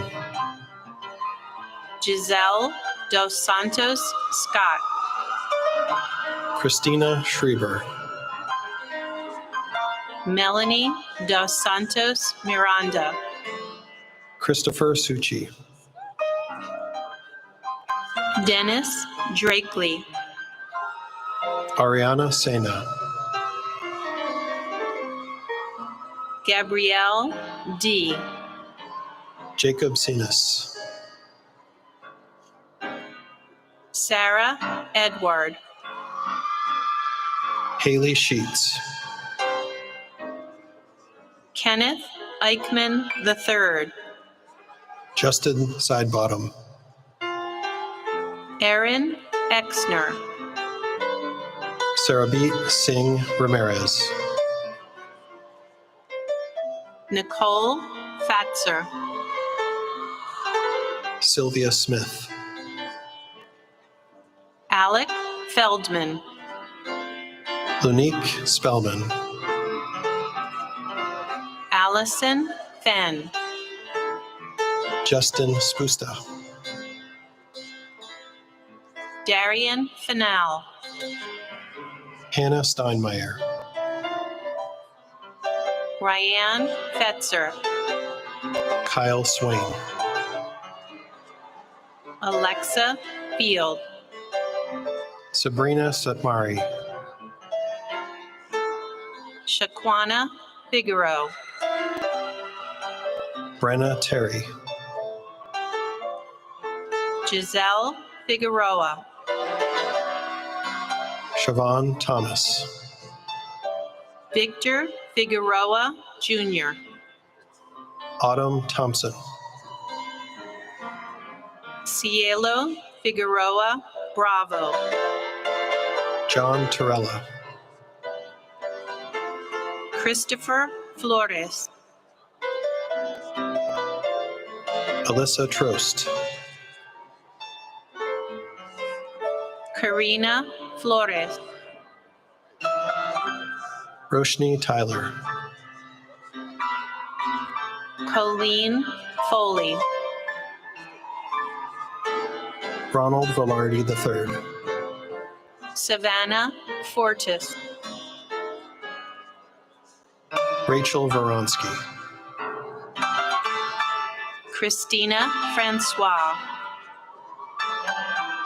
Giselle Dos Santos Scott. Christina Schreiber. Melanie Dos Santos Miranda. Christopher Succi. Dennis Drakely. Ariana Sena. Gabrielle D. Jacob Sinas. Sarah Edward. Haley Sheets. Kenneth Eichmann III. Justin Sidebottom. Aaron Exner. Sarabit Singh Ramirez. Nicole Fatzer. Sylvia Smith. Alec Feldman. Lunique Spellman. Allison Fenn. Justin Spusta. Darian Fennell. Hannah Steinmeier. Ryan Fetzer. Kyle Swain. Alexa Field. Sabrina Satmari. Shaquana Figaro. Brenna Terry. Giselle Figueroa. Siobhan Thomas. Victor Figueroa Jr. Autumn Thompson. Cielo Figueroa Bravo. John Torella. Christopher Flores. Alyssa Trost. Karina Flores. Roshni Tyler. Colleen Foley. Ronald Velarde III. Savannah Fortis. Rachel Voronsky. Christina Francois.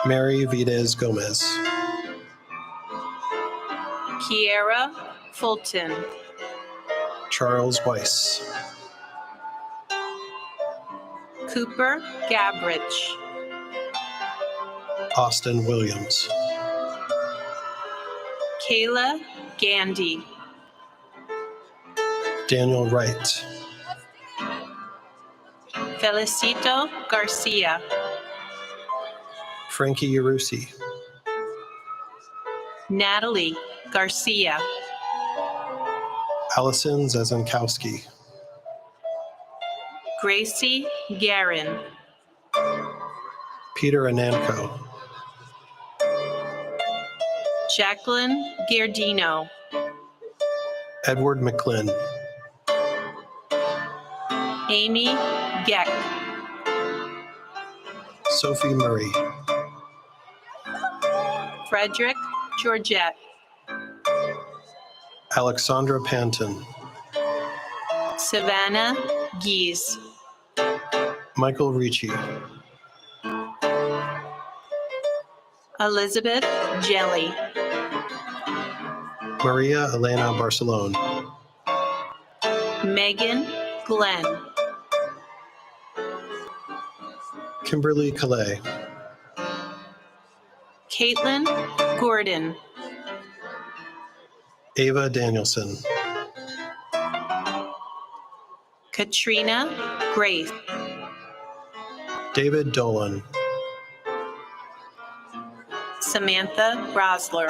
Mary Videz Gomez. Kiera Fulton. Charles Weiss. Cooper Gabrich. Austin Williams. Kayla Gandy. Daniel Wright. Felicito Garcia. Frankie Yarusi. Natalie Garcia. Allison Zazankowski. Gracie Guerin. Peter Ananko. Jacqueline Giardino. Edward McLinn. Amy Geck. Sophie Murray. Frederick Georgette. Alexandra Panton. Savannah Gies. Michael Ricci. Elizabeth Jelly. Maria Elena Barcelone. Megan Glenn. Kimberly Calais. Caitlin Gordon. Ava Danielson. Katrina Grace. David Dolan. Samantha Brosler.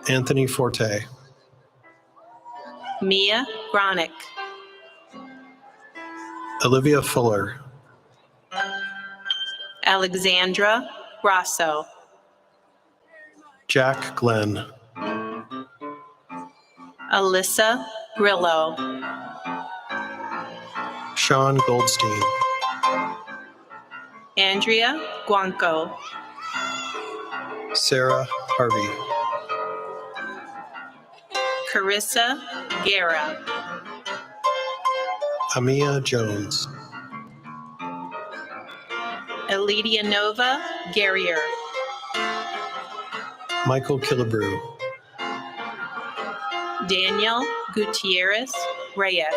Anthony Forte. Mia Gronick. Olivia Fuller. Alexandra Rosso. Jack Glenn. Alyssa Grillo. Sean Goldstein. Andrea Guanco. Sarah Harvey. Carissa Guerra. Amia Jones. Elidia Nova Guerrier. Michael Killebrew. Daniel Gutierrez Reyes.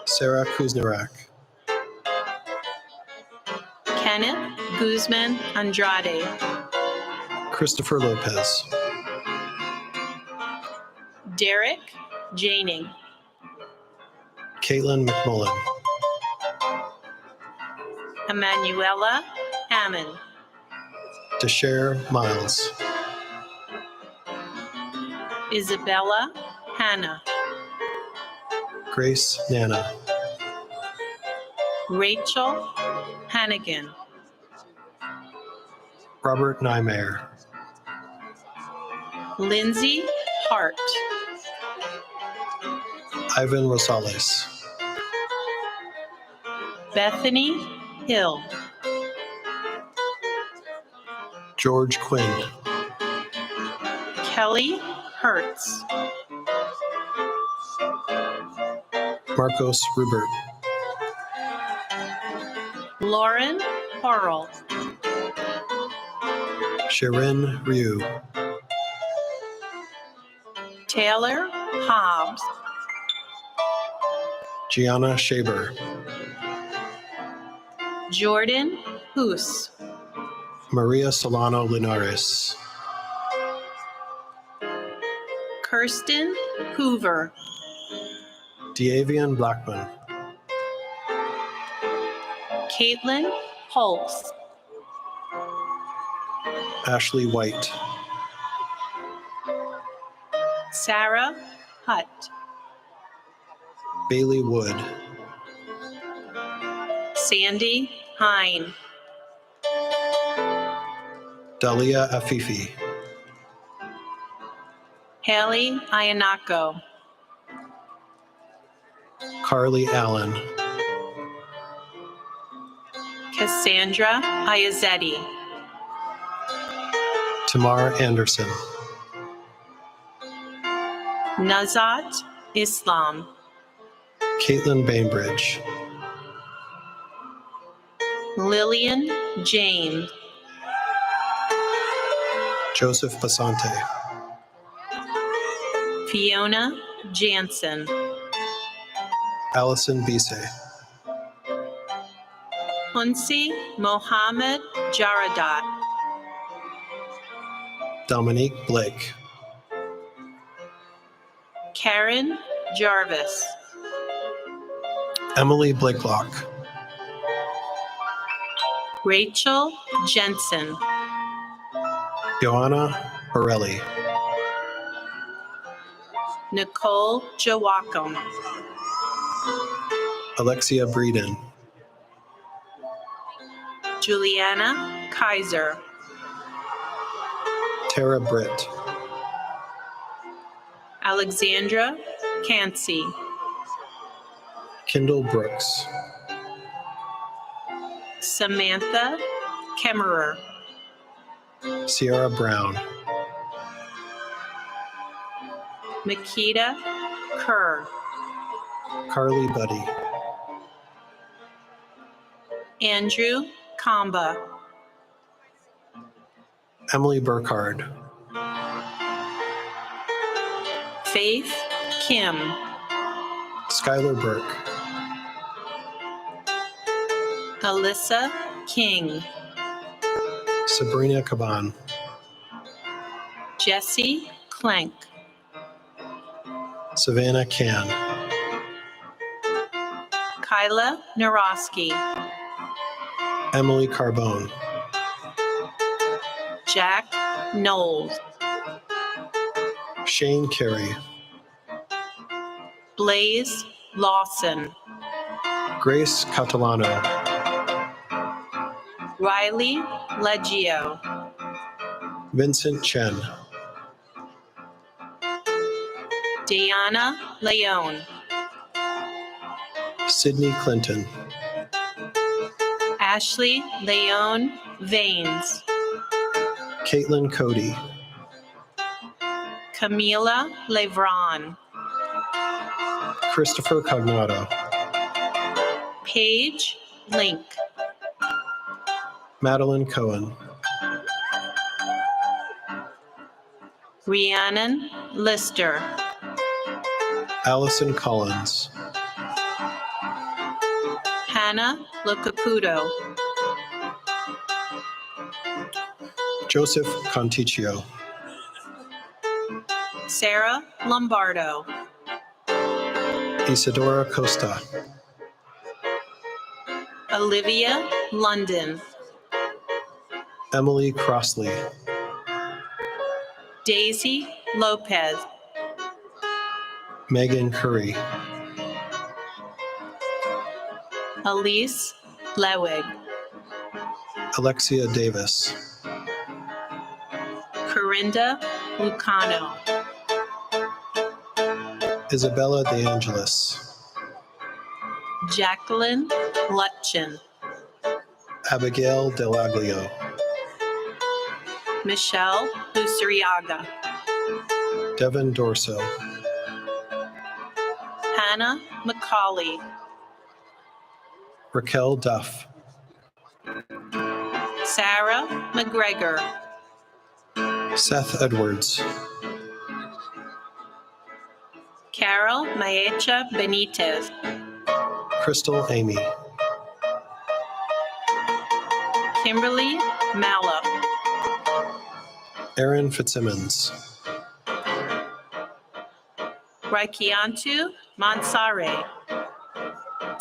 Sarah Kuznirak. Kenneth Guzman Andrade. Christopher Lopez. Derek Janing. Caitlin McMullen. Emanuela Hammond. Deshair Miles. Isabella Hanna. Grace Nana. Rachel Hannigan. Robert Niemeyer. Lindsay Hart. Ivan Rosales. Bethany Hill. George Quinn. Kelly Hertz. Marcos Rubert. Lauren Horrell. Sharon Ryu. Taylor Hobbs. Gianna Shaber. Jordan Hoos. Maria Solano Linares. Kirsten Hoover. Deavian Blackman. Caitlin Holtz. Ashley White. Sarah Hutt. Bailey Wood. Sandy Hine. Dalia Afifi. Haley Iannaco. Carly Allen. Cassandra Iazetti. Tamar Anderson. Nazat Islam. Caitlin Bainbridge. Lillian James. Joseph Basante. Fiona Jansen, Allison Bisay, Hunsi Mohammed Jaradat, Dominique Blake, Karen Jarvis, Emily Blakelock, Rachel Jensen, Joanna Borelli, Nicole Jawacom, Alexia Breeden, Juliana Kaiser, Tara Britt, Alexandra Cansey, Kendall Brooks, Samantha Kemmerer, Sierra Brown, Makita Kerr, Carly Buddy, Andrew Kamba, Emily Burkhard, Faith Kim, Skylar Burke, Alyssa King, Sabrina Caban, Jesse Clank, Savannah Can, Kyla Naroski, Emily Carbone, Jack Knowles, Shane Carey, Blaze Lawson, Grace Catalano, Riley Leggio, Vincent Chen, Diana Leone, Sydney Clinton, Ashley Leone Vanes, Caitlin Cody, Camila Levron, Christopher Cognato, Paige Link, Madeline Cohen, Rhiannon Lister, Allison Collins, Hannah Locaputo, Joseph Conticchio, Sarah Lombardo, Isadora Costa, Olivia London, Emily Crossley, Daisy Lopez, Megan Curry, Elise Lewig, Alexia Davis, Corinda Lucano, Isabella De Angelis, Jacqueline Lutchen, Abigail Delaglio, Michelle Busariaga, Devin Dorso, Hannah McCauley, Raquel Duff, Sarah McGregor, Seth Edwards, Carol Maecha Benitez, Crystal Amy, Kimberly Mallow, Aaron Fitzsimmons, Raikiantu Mansare,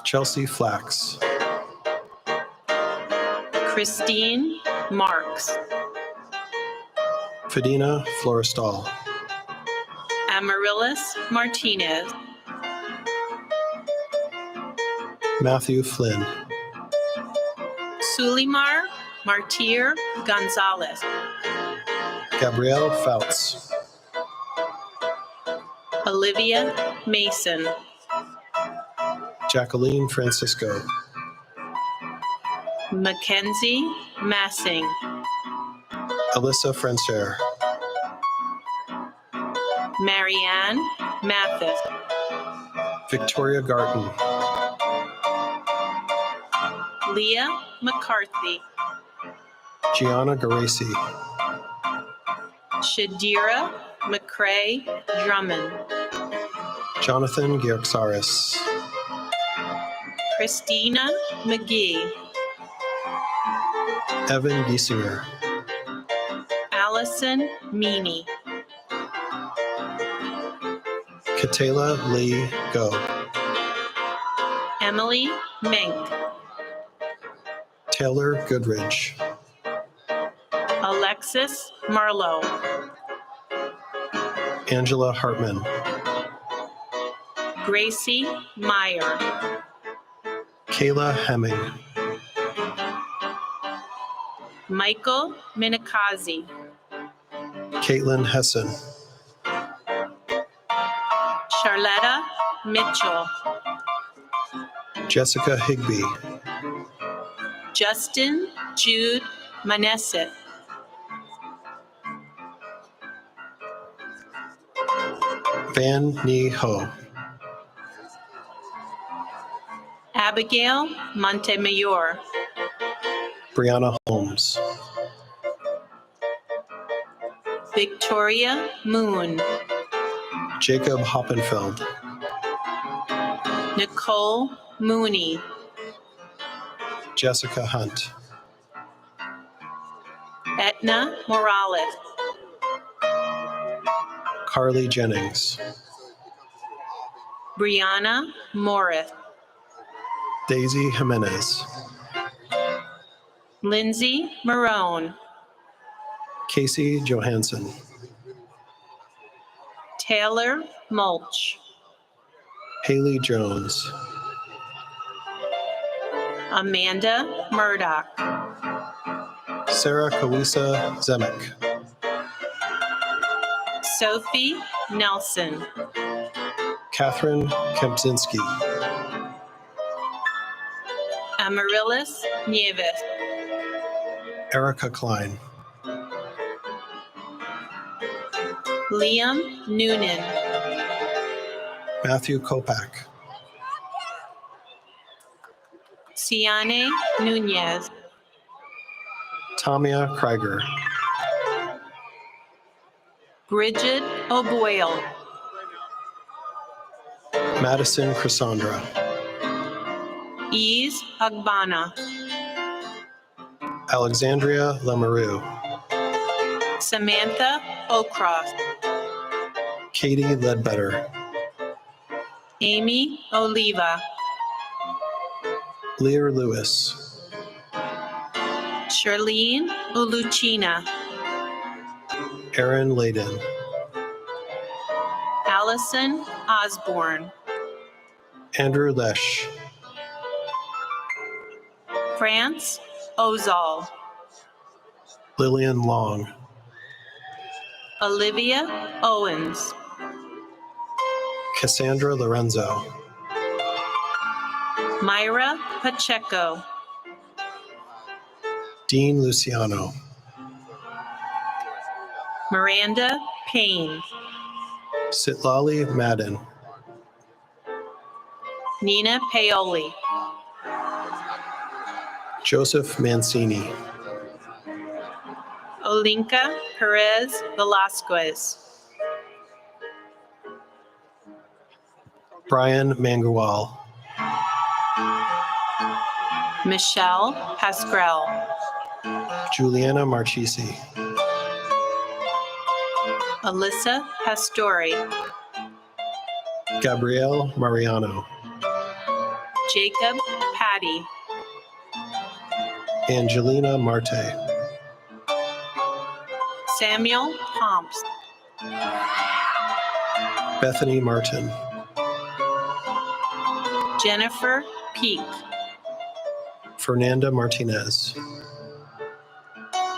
Chelsea Flax, Christine Marks, Fadina Florestal, Amaryllis Martinez, Matthew Flynn, Sulimar Martir Gonzalez, Gabrielle Fouts, Olivia Mason, Jacqueline Francisco, Mackenzie Massing, Alyssa Francer, Marianne Mathis, Victoria Garton, Leah McCarthy, Gianna Garaci, Shadira McCrae Drummond, Jonathan Georgsaris, Christina McGee, Evan Giesinger, Allison Meany, Katayla Lee Go, Emily Mink, Taylor Goodridge, Alexis Marlowe, Angela Hartman, Gracie Meyer, Kayla Hemming, Michael Minikazi, Caitlin Hessen, Charlotta Mitchell, Jessica Higbee, Justin Jude Manesset, Van Ni Ho, Abigail Montemayor, Brianna Holmes, Victoria Moon, Jacob Hoppenfeld, Nicole Mooney, Jessica Hunt, Etna Morales, Carly Jennings, Brianna Morris, Daisy Jimenez, Lindsay Marone, Casey Johansson, Taylor Mulch, Haley Jones, Amanda Murdoch, Sarah Kawisa Zemek, Sophie Nelson, Catherine Kempczynski, Amaryllis Nieves, Erica Klein, Liam Noonan, Matthew Kopak, Siane Nunez, Tamia Krieger, Bridget O'Boyle, Madison Chrysandra, Ease Agbana, Alexandria Lamoureux, Samantha Ocross, Katie Ledbetter, Amy Oliva, Lear Lewis, Charlene Uluchina, Aaron Layden, Allison Osborne, Andrew Lesh, France Ozal, Lillian Long, Olivia Owens, Cassandra Lorenzo, Myra Pacheco, Dean Luciano, Miranda Payne, Sitlali Madden, Nina Paoli, Joseph Mancini, Olinka Perez Velasquez, Brian Mangual, Michelle Pasquale, Juliana Marchisi, Alyssa Pastori, Gabrielle Mariano, Jacob Patty, Angelina Marte, Samuel Pomps, Bethany Martin, Jennifer Peak, Fernanda Martinez,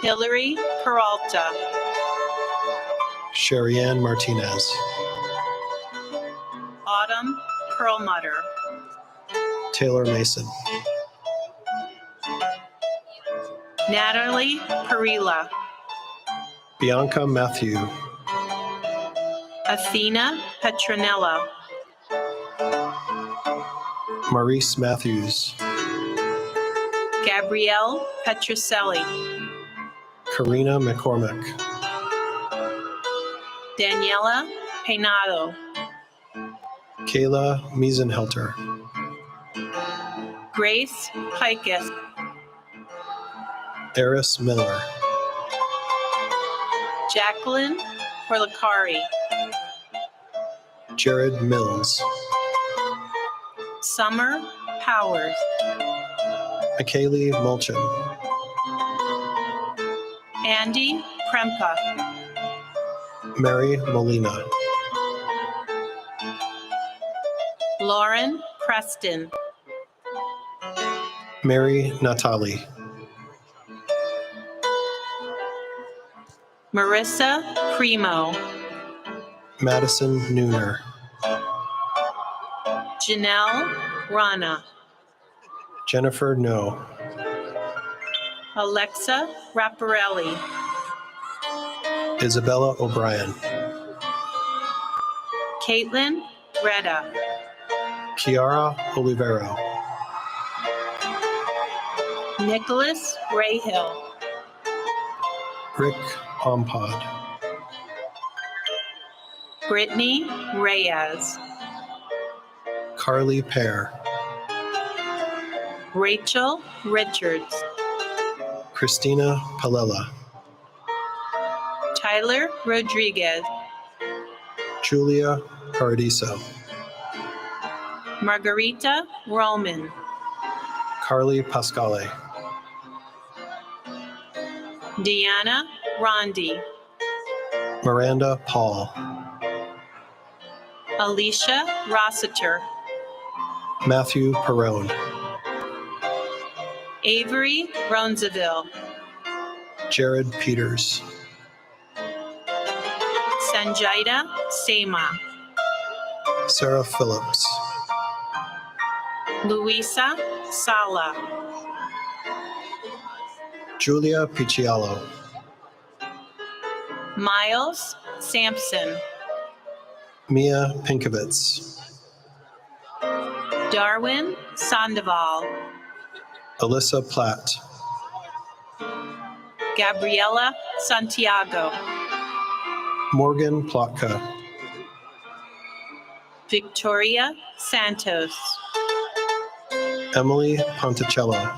Hillary Peralta, Sherrianne Martinez, Autumn Perlmutter, Taylor Mason, Natalie Perila, Bianca Matthew, Athena Petronella, Maurice Matthews, Gabrielle Petroselli, Karina McCormick, Daniela Peinado, Kayla Miesenhelter, Grace Pikus, Eris Miller, Jacqueline Porlicari, Jared Mills, Summer Powers, McKaylee Mulchin, Andy Krempa, Mary Molina, Lauren Preston, Mary Natali, Marissa Primo, Madison Nooner, Janelle Rana, Jennifer No, Alexa Rapparelli, Isabella O'Brien, Caitlin Retta, Kiara Olivero, Nicholas Rayhill, Rick Ompod, Brittany Reyes, Carly Pear, Rachel Richards, Christina Palella, Tyler Rodriguez, Julia Paradiso, Margarita Roman, Carly Pascale, Deanna Rondi, Miranda Paul, Alicia Rossiter, Matthew Perrone, Avery Ronzaville, Jared Peters, Sanjita Sema, Sarah Phillips, Luisa Sala, Julia Piccialo, Miles Sampson, Mia Pinkovitz, Darwin Sandoval, Alyssa Platt, Gabriela Santiago, Morgan Plotka, Victoria Santos, Emily Ponticello,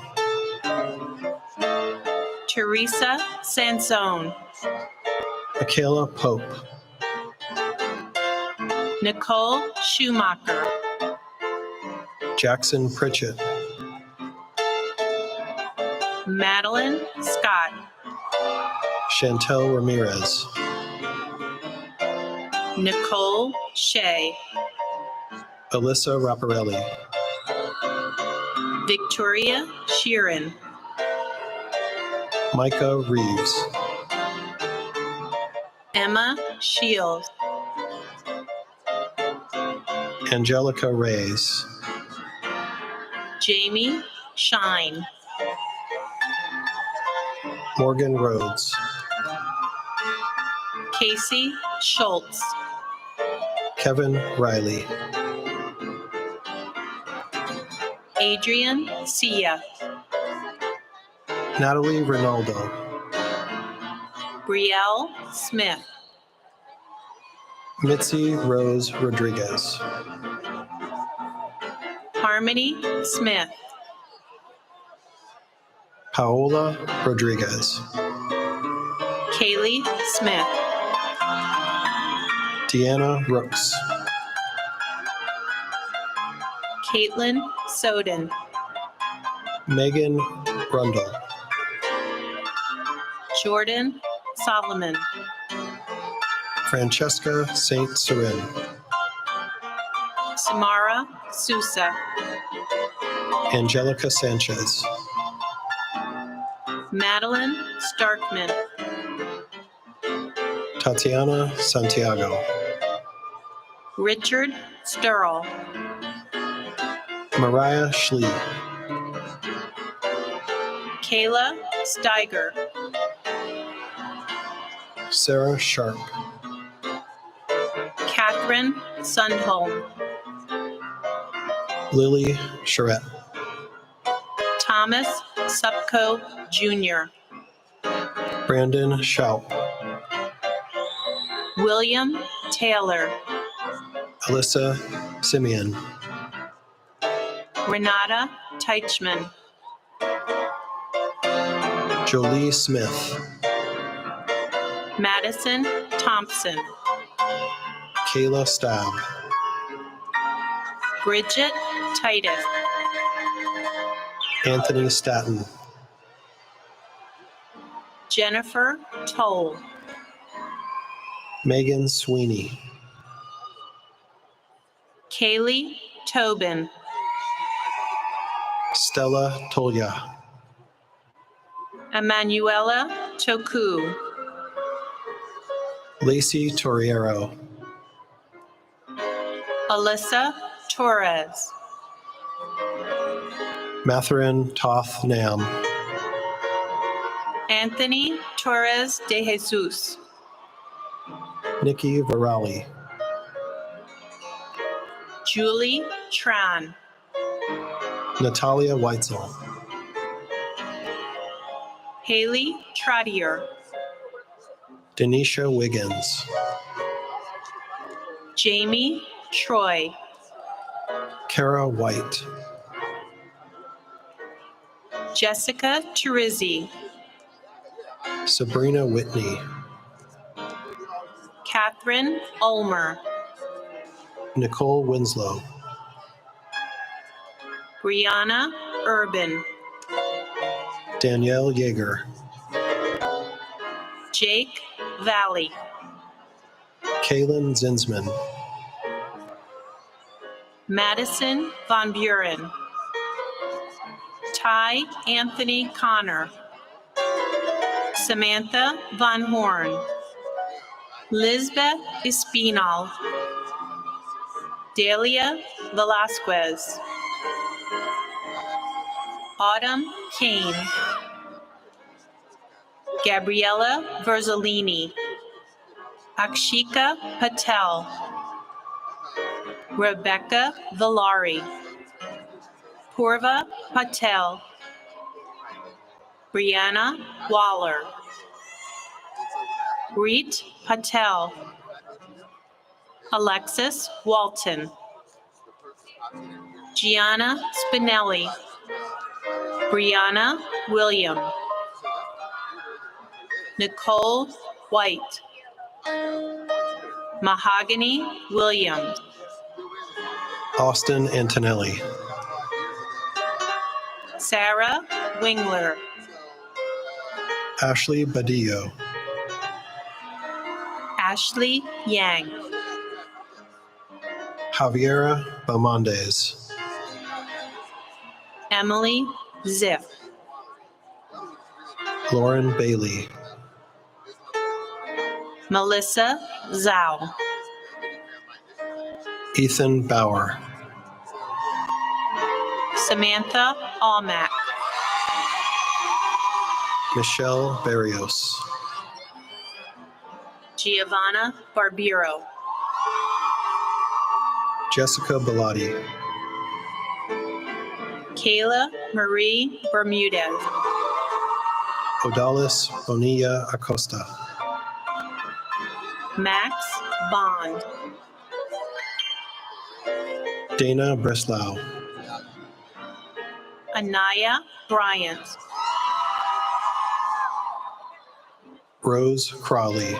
Teresa Sansone, Michaela Pope, Nicole Schumacher, Jackson Pritchett, Madeline Scott, Chantel Ramirez, Nicole Shea, Alyssa Rapparelli, Victoria Sheeran, Micah Reeves, Emma Shields, Angelica Reyes, Jamie Shine, Morgan Rhodes, Casey Schultz, Kevin Riley, Adrian Sia, Natalie Rinaldo, Brielle Smith, Mitzi Rose Rodriguez, Harmony Smith, Paola Rodriguez, Kaylee Smith, Deanna Rooks, Caitlin Soden, Megan Brundle, Jordan Solomon, Francesca St. Serin, Samara Sousa, Angelica Sanchez, Madeline Starkman, Tatiana Santiago, Richard Sturl, Mariah Schlee, Kayla Steiger, Sarah Sharp, Catherine Sundholm, Lily Charette, Thomas Supko Jr., Brandon Schaup, William Taylor, Alyssa Simeon, Renata Teichman, Jolie Smith, Madison Thompson, Kayla Stab, Bridget Titus, Anthony Staton, Jennifer Toll, Megan Sweeney, Kaylee Tobin, Stella Tolya, Emanuela Toku, Lacey Torriero, Alyssa Torres, Mathurin Toth Nam, Anthony Torres de Jesus, Nikki Virali, Julie Tran, Natalia Weitzel, Haley Trottier, Denisha Wiggins, Jamie Troy, Kara White, Jessica Terizzi, Sabrina Whitney, Catherine Ulmer, Nicole Winslow, Brianna Urban, Danielle Yeager, Jake Valley, Kaylin Zinsman, Madison Von Buren, Ty Anthony Connor, Samantha Von Horn, Lisbeth Espinal, Delia Velasquez, Autumn Kane, Gabriella Verzolini, Akshika Patel, Rebecca Villari, Purva Patel, Brianna Waller, Reet Patel, Alexis Walton, Gianna Spinelli, Brianna William, Nicole White, Mahogany Williams, Austin Antonelli, Sarah Wingler, Ashley Badillo, Ashley Yang, Javiera Beaumondes, Emily Ziff, Lauren Bailey, Melissa Zhao, Ethan Bauer, Samantha Almack, Michelle Barrios, Giovanna Barbiro, Jessica Bellotti, Kayla Marie Bermudez, Odalis Bonilla Acosta, Max Bond, Dana Breslau, Anaya Bryant, Rose Crawley,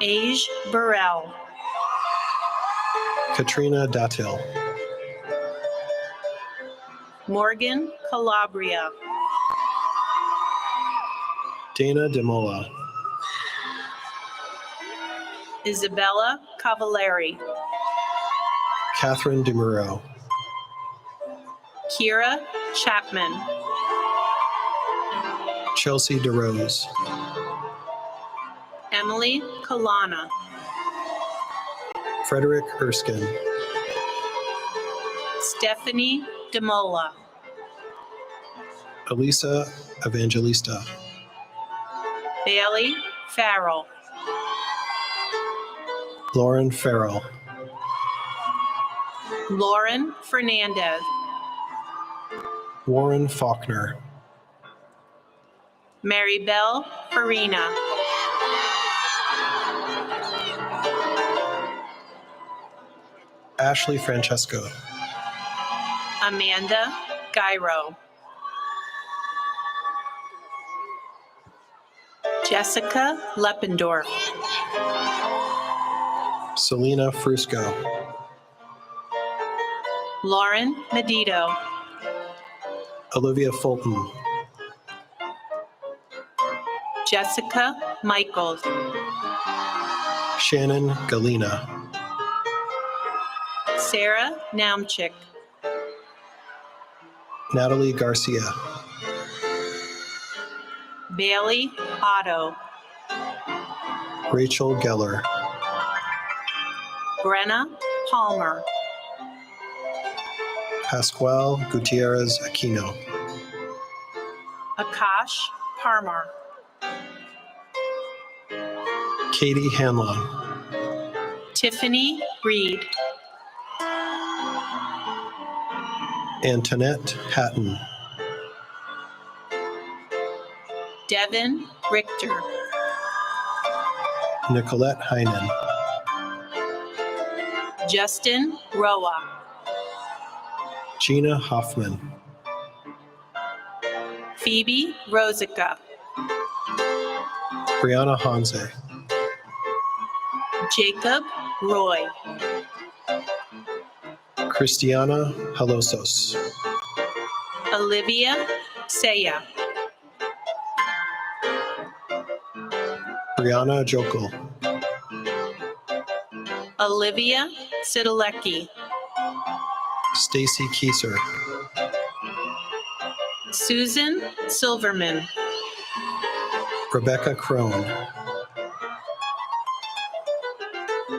Age Burrell, Katrina Datil, Morgan Calabria, Dana Demola, Isabella Cavallari, Catherine DeMuro, Kira Chapman, Chelsea DeRose, Emily Kalana, Frederick Erskine, Stephanie Demola, Elisa Evangelista, Bailey Farrell, Lauren Farrell, Lauren Fernandez, Warren Faulkner, Mary Bell Farina, Ashley Francesco. Amanda Gyro. Jessica Leppendorf. Selena Frusco. Lauren Medito. Olivia Fulton. Jessica Michaels. Shannon Galena. Sarah Naumchik. Natalie Garcia. Bailey Otto. Rachel Geller. Brenna Palmer. Pascual Gutierrez Aquino. Akash Parmar. Katie Hanlon. Tiffany Reed. Antoinette Hatton. Devin Richter. Nicolette Heinen. Justin Roa. Gina Hoffman. Phoebe Rosica. Brianna Hanze. Jacob Roy. Christiana Halosos. Olivia Saya. Brianna Jokel. Olivia Sidalecki. Stacy Kieser. Susan Silverman. Rebecca Crone.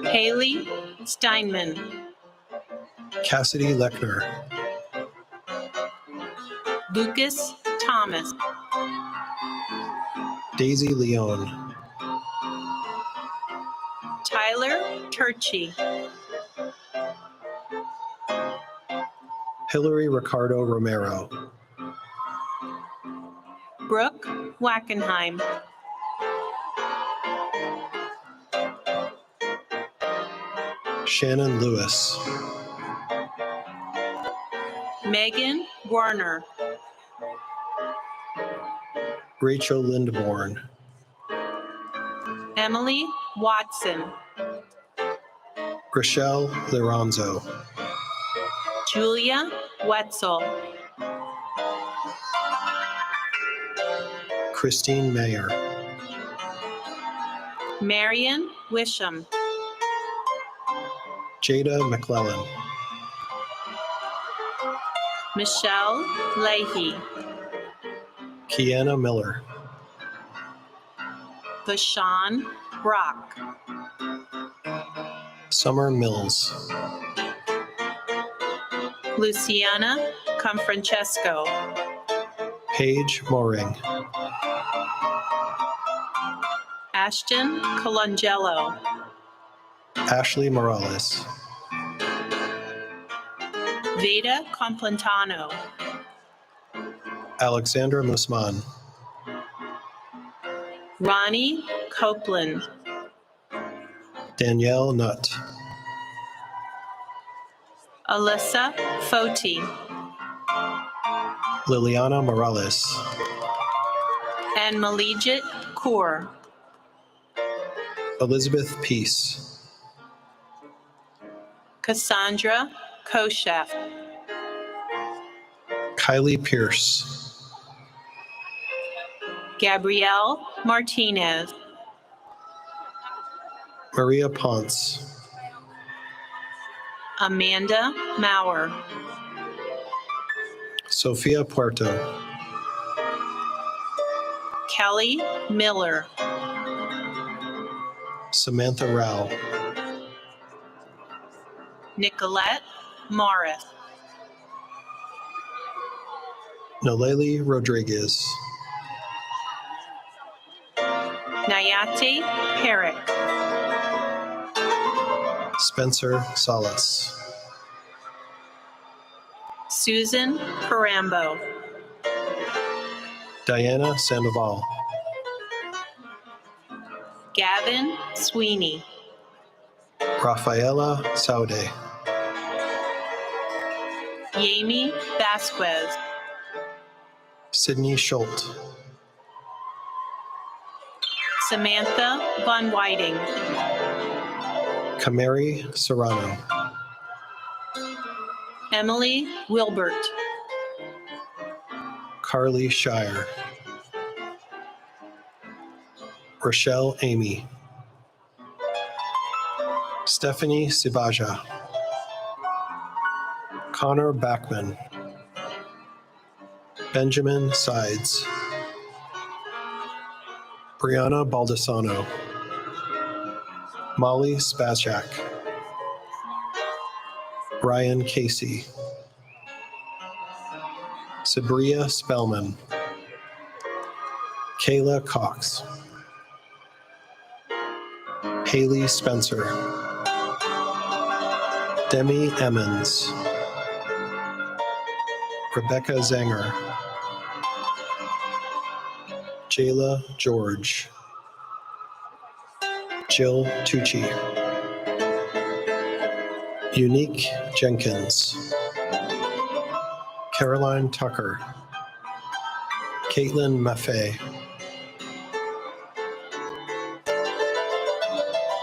Haley Steinman. Cassidy Lechner. Lucas Thomas. Daisy Leone. Tyler Turchi. Hillary Ricardo Romero. Brooke Wackenheim. Shannon Lewis. Megan Warner. Rachel Lindborn. Emily Watson. Rochelle Liranzo. Julia Wetzel. Christine Mayer. Marion Wisham. Jada McClellan. Michelle Leahy. Kiana Miller. Vashawn Brock. Summer Mills. Luciana Confrancesco. Paige Moring. Ashton Colangelo. Ashley Morales. Veda Complantano. Alexandra Musman. Ronnie Copeland. Danielle Nutt. Alyssa Foti. Liliana Morales. And Malijit Kaur. Elizabeth Peace. Cassandra Koshef. Kylie Pierce. Gabrielle Martinez. Maria Ponce. Amanda Maurer. Sofia Puerto. Kelly Miller. Samantha Rao. Nicolette Morris. Noleli Rodriguez. Nayati Herrick. Spencer Salas. Susan Parambo. Diana Sandoval. Gavin Sweeney. Rafaela Saude. Yami Vasquez, Sydney Schult, Samantha Von Whiting, Kamari Serrano, Emily Wilbert, Carly Shire, Rochelle Amy, Stephanie Sibaja, Connor Backman, Benjamin Sides, Brianna Baldessano, Molly Spazak, Brian Casey, Sabria Spellman, Kayla Cox, Haley Spencer, Demi Emmons, Rebecca Zanger, Jayla George, Jill Tucci, Unique Jenkins, Caroline Tucker, Caitlin Maffei,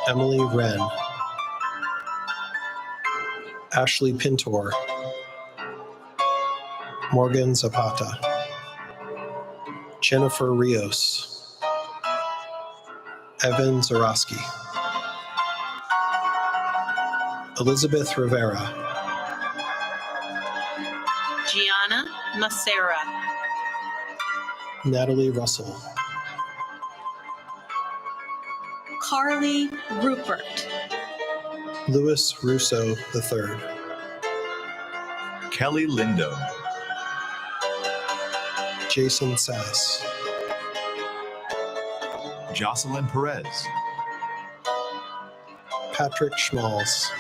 Emily Wren, Ashley Pintor, Morgan Zapata, Jennifer Rios, Evan Zarowski, Elizabeth Rivera, Gianna Macera, Natalie Russell, Carly Rupert, Louis Russo III, Kelly Lindo, Jason Sass, Jocelyn Perez, Patrick Schmalz,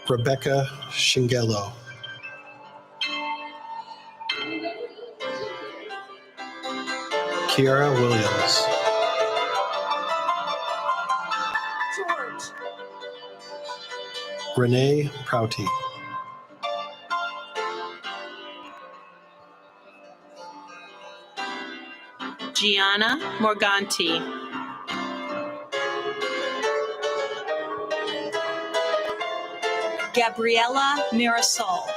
Rebecca Shingelo, Kiara Williams, Renee Prouty, Gianna Morganti, Gabriella Mirasol,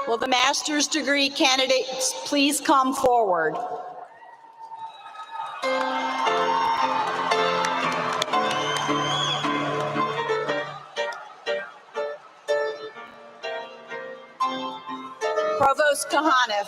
Will the master's degree candidates please come forward? Provost Kahaneff,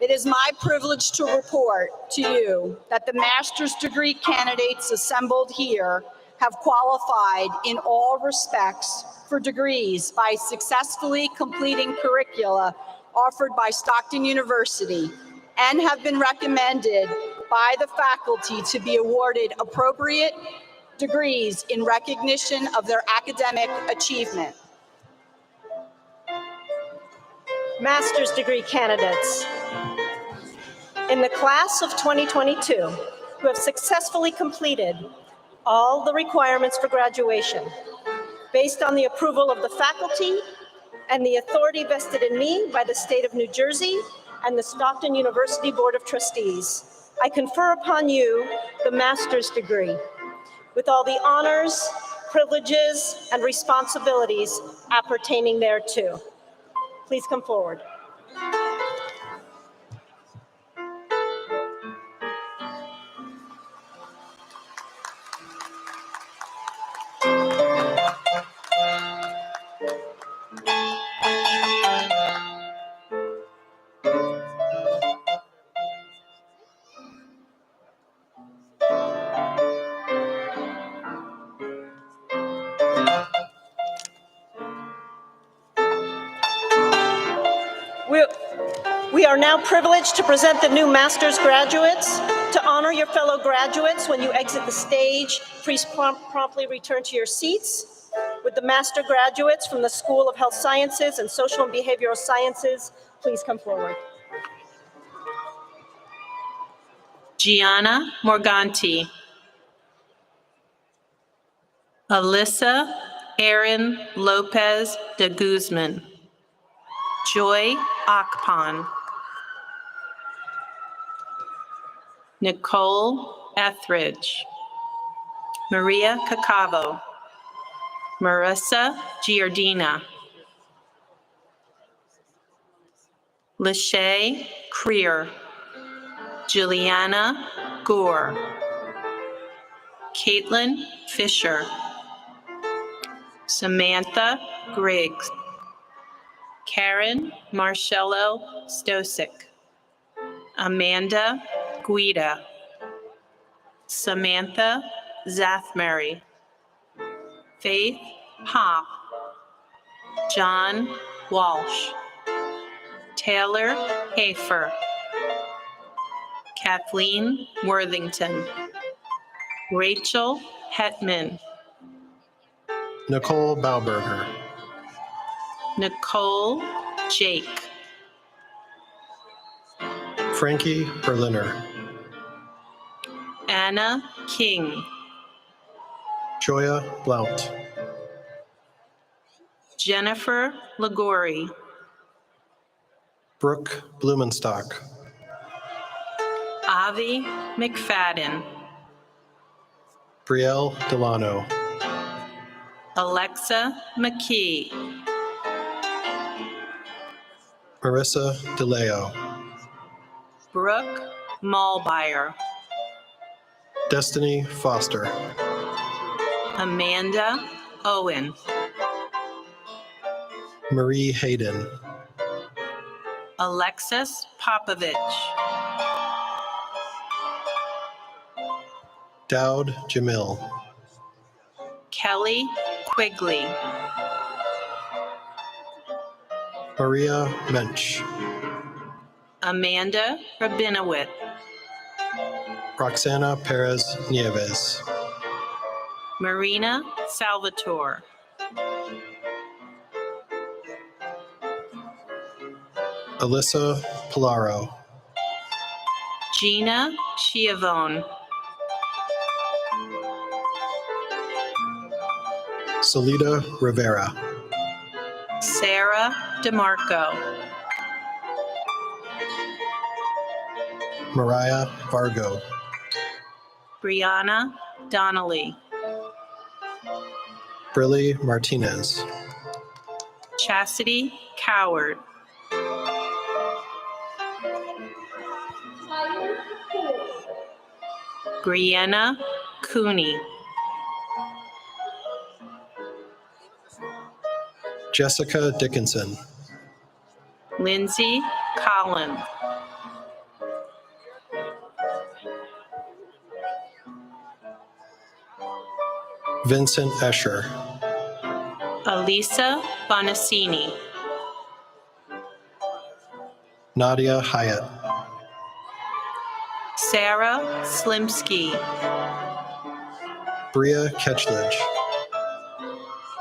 it is my privilege to report to you that the master's degree candidates assembled here have qualified in all respects for degrees by successfully completing curricula offered by Stockton University and have been recommended by the faculty to be awarded appropriate degrees in recognition of their academic achievement. Master's degree candidates. In the class of 2022, who have successfully completed all the requirements for graduation, based on the approval of the faculty and the authority vested in me by the state of New Jersey and the Stockton University Board of Trustees, I confer upon you the master's degree with all the honors, privileges, and responsibilities appertaining thereto. Please come forward. We are now privileged to present the new master's graduates. To honor your fellow graduates, when you exit the stage, please promptly return to your seats. Would the master graduates from the School of Health Sciences and Social and Behavioral Sciences please come forward? Gianna Morganti. Alyssa Erin Lopez de Guzman. Joy Akpan. Nicole Etheridge. Maria Cacavo. Marissa Giardina. Lachey Creer. Juliana Gore. Caitlin Fisher. Samantha Griggs. Karen Marcello Stosic. Amanda Guida. Samantha Zathmary. Faith Hopp. John Walsh. Taylor Hafer. Kathleen Worthington. Rachel Hetman. Nicole Bauberger. Nicole Jake. Frankie Berliner. Anna King. Joya Blount. Jennifer Ligori. Brooke Blumenstock. Avi McFadden. Brielle Delano. Alexa McKee. Marissa DeLeo. Brooke Malbire. Destiny Foster. Amanda Owen. Marie Hayden. Alexis Popovich. Dowd Jamil. Kelly Quigley. Maria Mensch. Amanda Rabinowitz. Roxana Perez Nieves. Marina Salvatore. Alyssa Polaro. Gina Chiavone. Solita Rivera. Sarah DeMarco. Mariah Vargo. Brianna Donnelly. Brillie Martinez. Chastity Coward. Brianna Cooney. Jessica Dickinson. Lindsay Collins. Vincent Escher. Elisa Bonassini. Nadia Hyatt. Sarah Slimsky. Bria Ketchledge.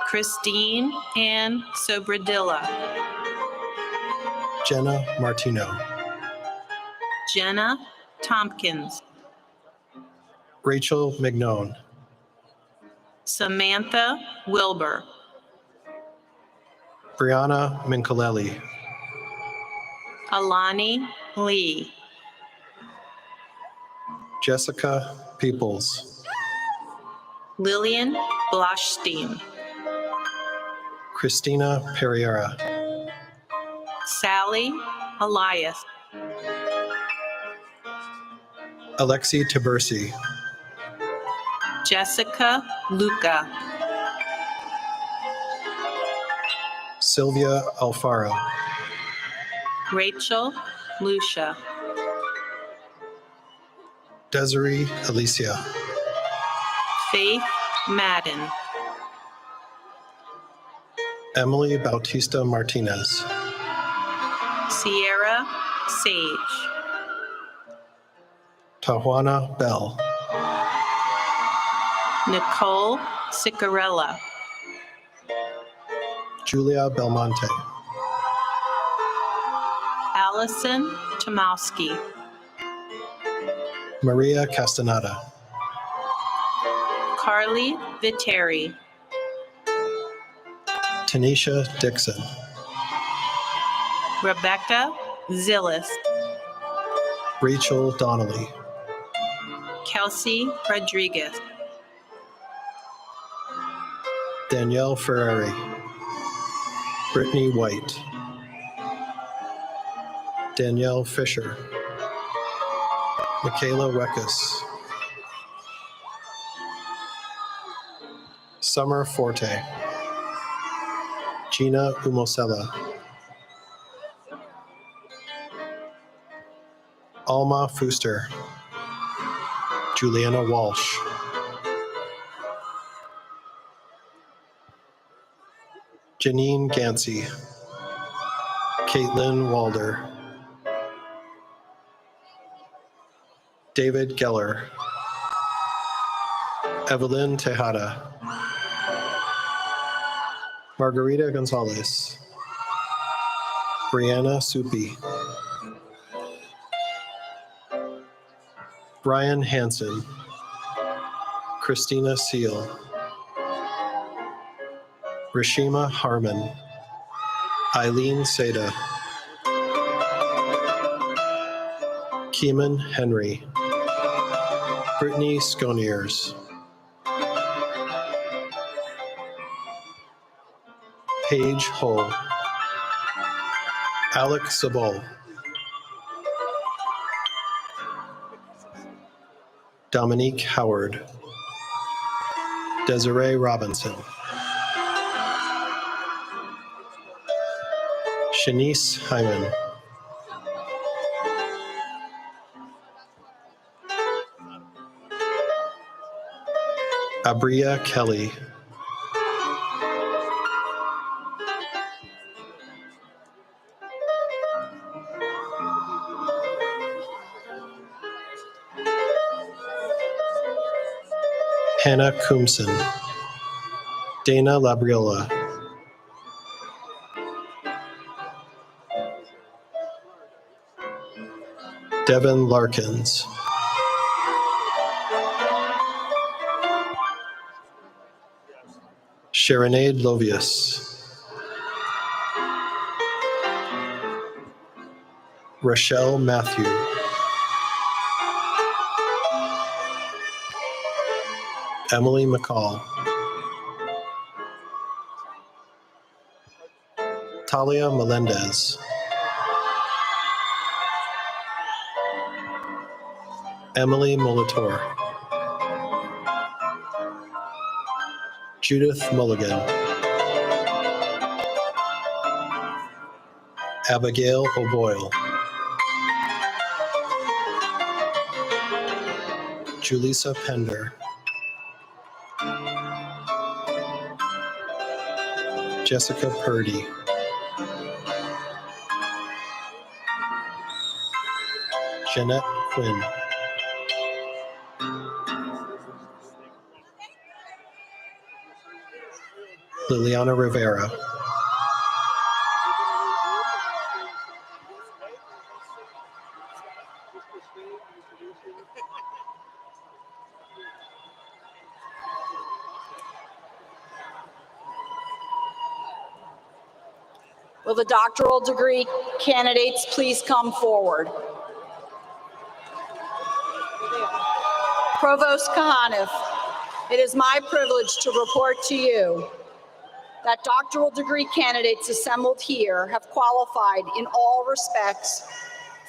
Christine Ann Sobradilla. Jenna Martino. Jenna Tompkins. Rachel Mignone. Samantha Wilbur. Brianna Mincolelli. Alani Lee. Jessica Peoples. Lillian Bloschstein. Christina Pereira. Sally Elias. Alexi Tibursi. Jessica Luca. Sylvia Alfaro. Rachel Lucia. Desiree Alicia. Faith Madden. Emily Bautista Martinez. Sierra Sage. Tawana Bell. Nicole Sicarella. Julia Belmonte. Allison Tomowski. Maria Castaneda. Carly Viteri. Tanisha Dixon. Rebecca Zillis. Rachel Donnelly. Kelsey Rodriguez. Danielle Ferrari. Brittany White. Danielle Fisher. Michaela Weckes. Summer Forte. Gina Umosela. Alma Fuster. Juliana Walsh. Janine Gansey. Caitlin Walder. David Geller. Evelyn Tejada. Margarita Gonzalez. Brianna Supi. Brian Hansen. Christina Seal. Rashima Harmon. Eileen Seda. Keeman Henry. Brittany Sconiers. Paige Hull. Alec Sabol. Dominique Howard. Desiree Robinson. Shanice Hyman. Abria Kelly. Hannah Coomson. Dana Labriola. Devin Larkins. Sharonade Lovius. Rochelle Matthew. Emily McCall. Talia Melendez. Emily Molitor. Judith Mulligan. Abigail O'Boyle. Julissa Pender. Jessica Purdy. Jeanette Quinn. Liliana Rivera. Will the doctoral degree candidates please come forward? Provost Kahanif, it is my privilege to report to you that doctoral degree candidates assembled here have qualified in all respects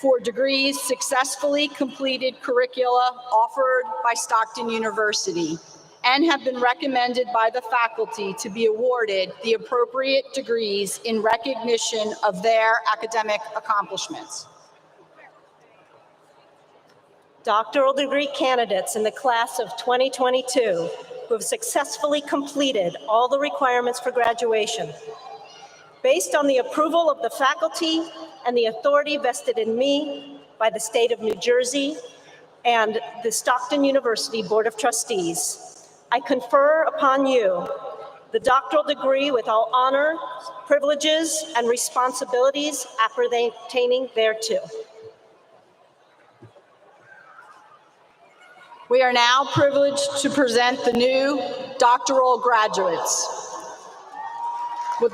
for degrees successfully completed curricula offered by Stockton University and have been recommended by the faculty to be awarded the appropriate degrees in recognition of their academic accomplishments. Doctoral degree candidates in the class of 2022 who have successfully completed all the requirements for graduation. Based on the approval of the faculty and the authority vested in me by the state of New Jersey and the Stockton University Board of Trustees, I confer upon you the doctoral degree with all honor, privileges, and responsibilities appertaining thereto. We are now privileged to present the new doctoral graduates. Would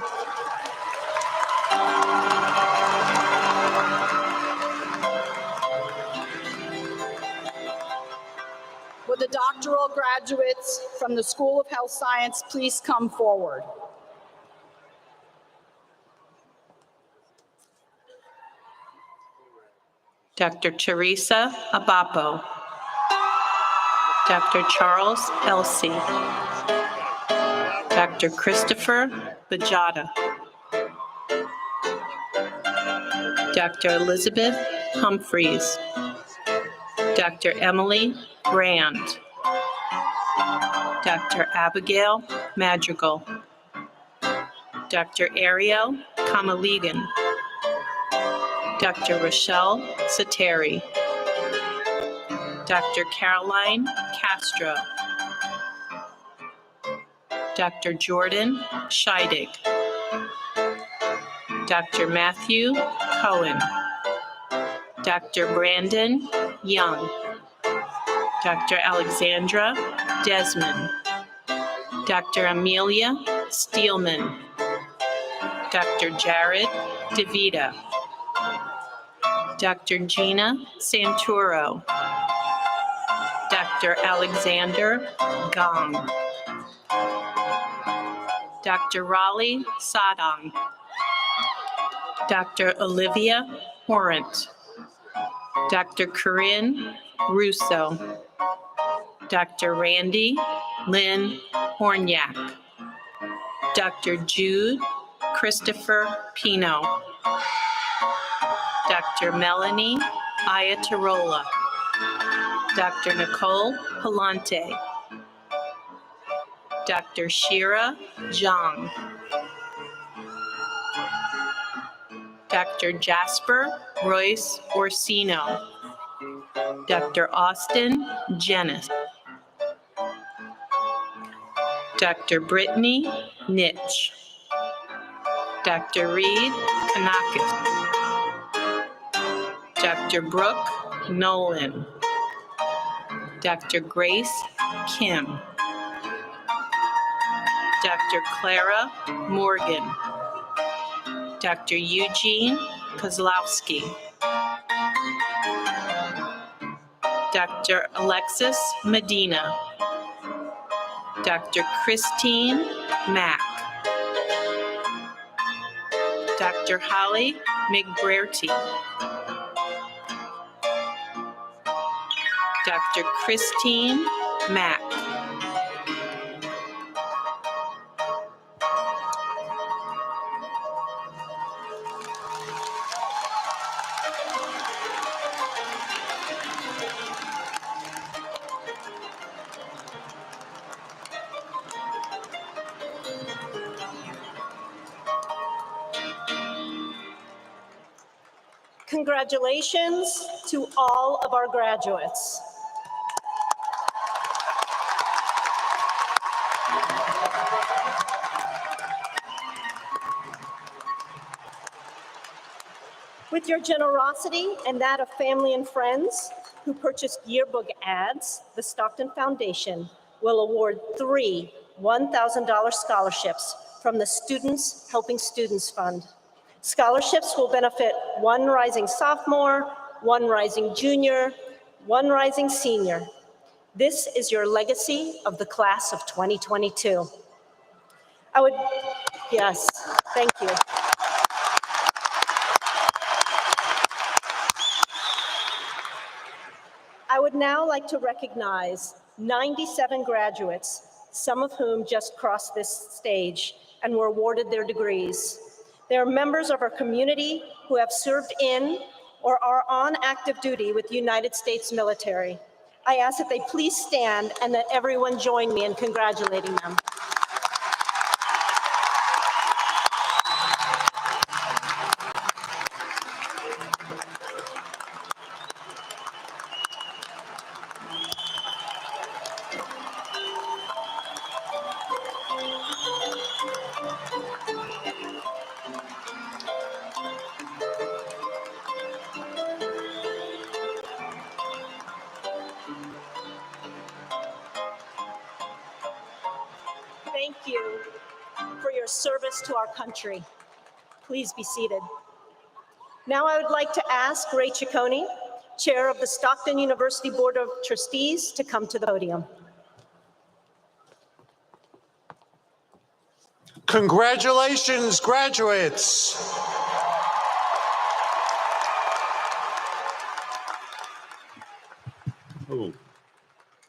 the doctoral graduates from the School of Health Science please come forward? Dr. Teresa Abapo. Dr. Charles Elsey. Dr. Christopher Bajada. Dr. Elizabeth Humphreys. Dr. Emily Brand. Dr. Abigail Madrigal. Dr. Ariel Kamaligan. Dr. Rochelle Sateri. Dr. Caroline Castro. Dr. Jordan Scheidig. Dr. Matthew Cohen. Dr. Brandon Young. Dr. Alexandra Desmond. Dr. Amelia Steelman. Dr. Jared DeVita. Dr. Gina Santuro. Dr. Alexander Gong. Dr. Raleigh Sadong. Dr. Olivia Horant. Dr. Corinne Russo. Dr. Randy Lynn Hornyak. Dr. Jude Christopher Pino. Dr. Melanie Ayatarola. Dr. Nicole Palante. Dr. Shira Zhang. Dr. Jasper Royce Orsino. Dr. Austin Jennis. Dr. Brittany Nitch. Dr. Reed Kanakis. Dr. Brooke Nolan. Dr. Grace Kim. Dr. Clara Morgan. Dr. Eugene Kozlowski. Dr. Alexis Medina. Dr. Christine Mack. Dr. Holly McBrearty. Dr. Christine Mack. Congratulations to all of our graduates. With your generosity and that of family and friends who purchased yearbook ads, the Stockton Foundation will award 3 $1,000 scholarships from the Students Helping Students Fund. Scholarships will benefit 1 rising sophomore, 1 rising junior, 1 rising senior. This is your legacy of the class of 2022. Yes, thank you. I would now like to recognize 97 graduates, some of whom just crossed this stage and were awarded their degrees. They are members of our community who have served in or are on active duty with the United States military. I ask that they please stand and that everyone join me in congratulating them. your service to our country. Please be seated. Now I would like to ask Ray Ciccone, Chair of the Stockton University Board of Trustees, to come to the podium. Congratulations, graduates. Ooh.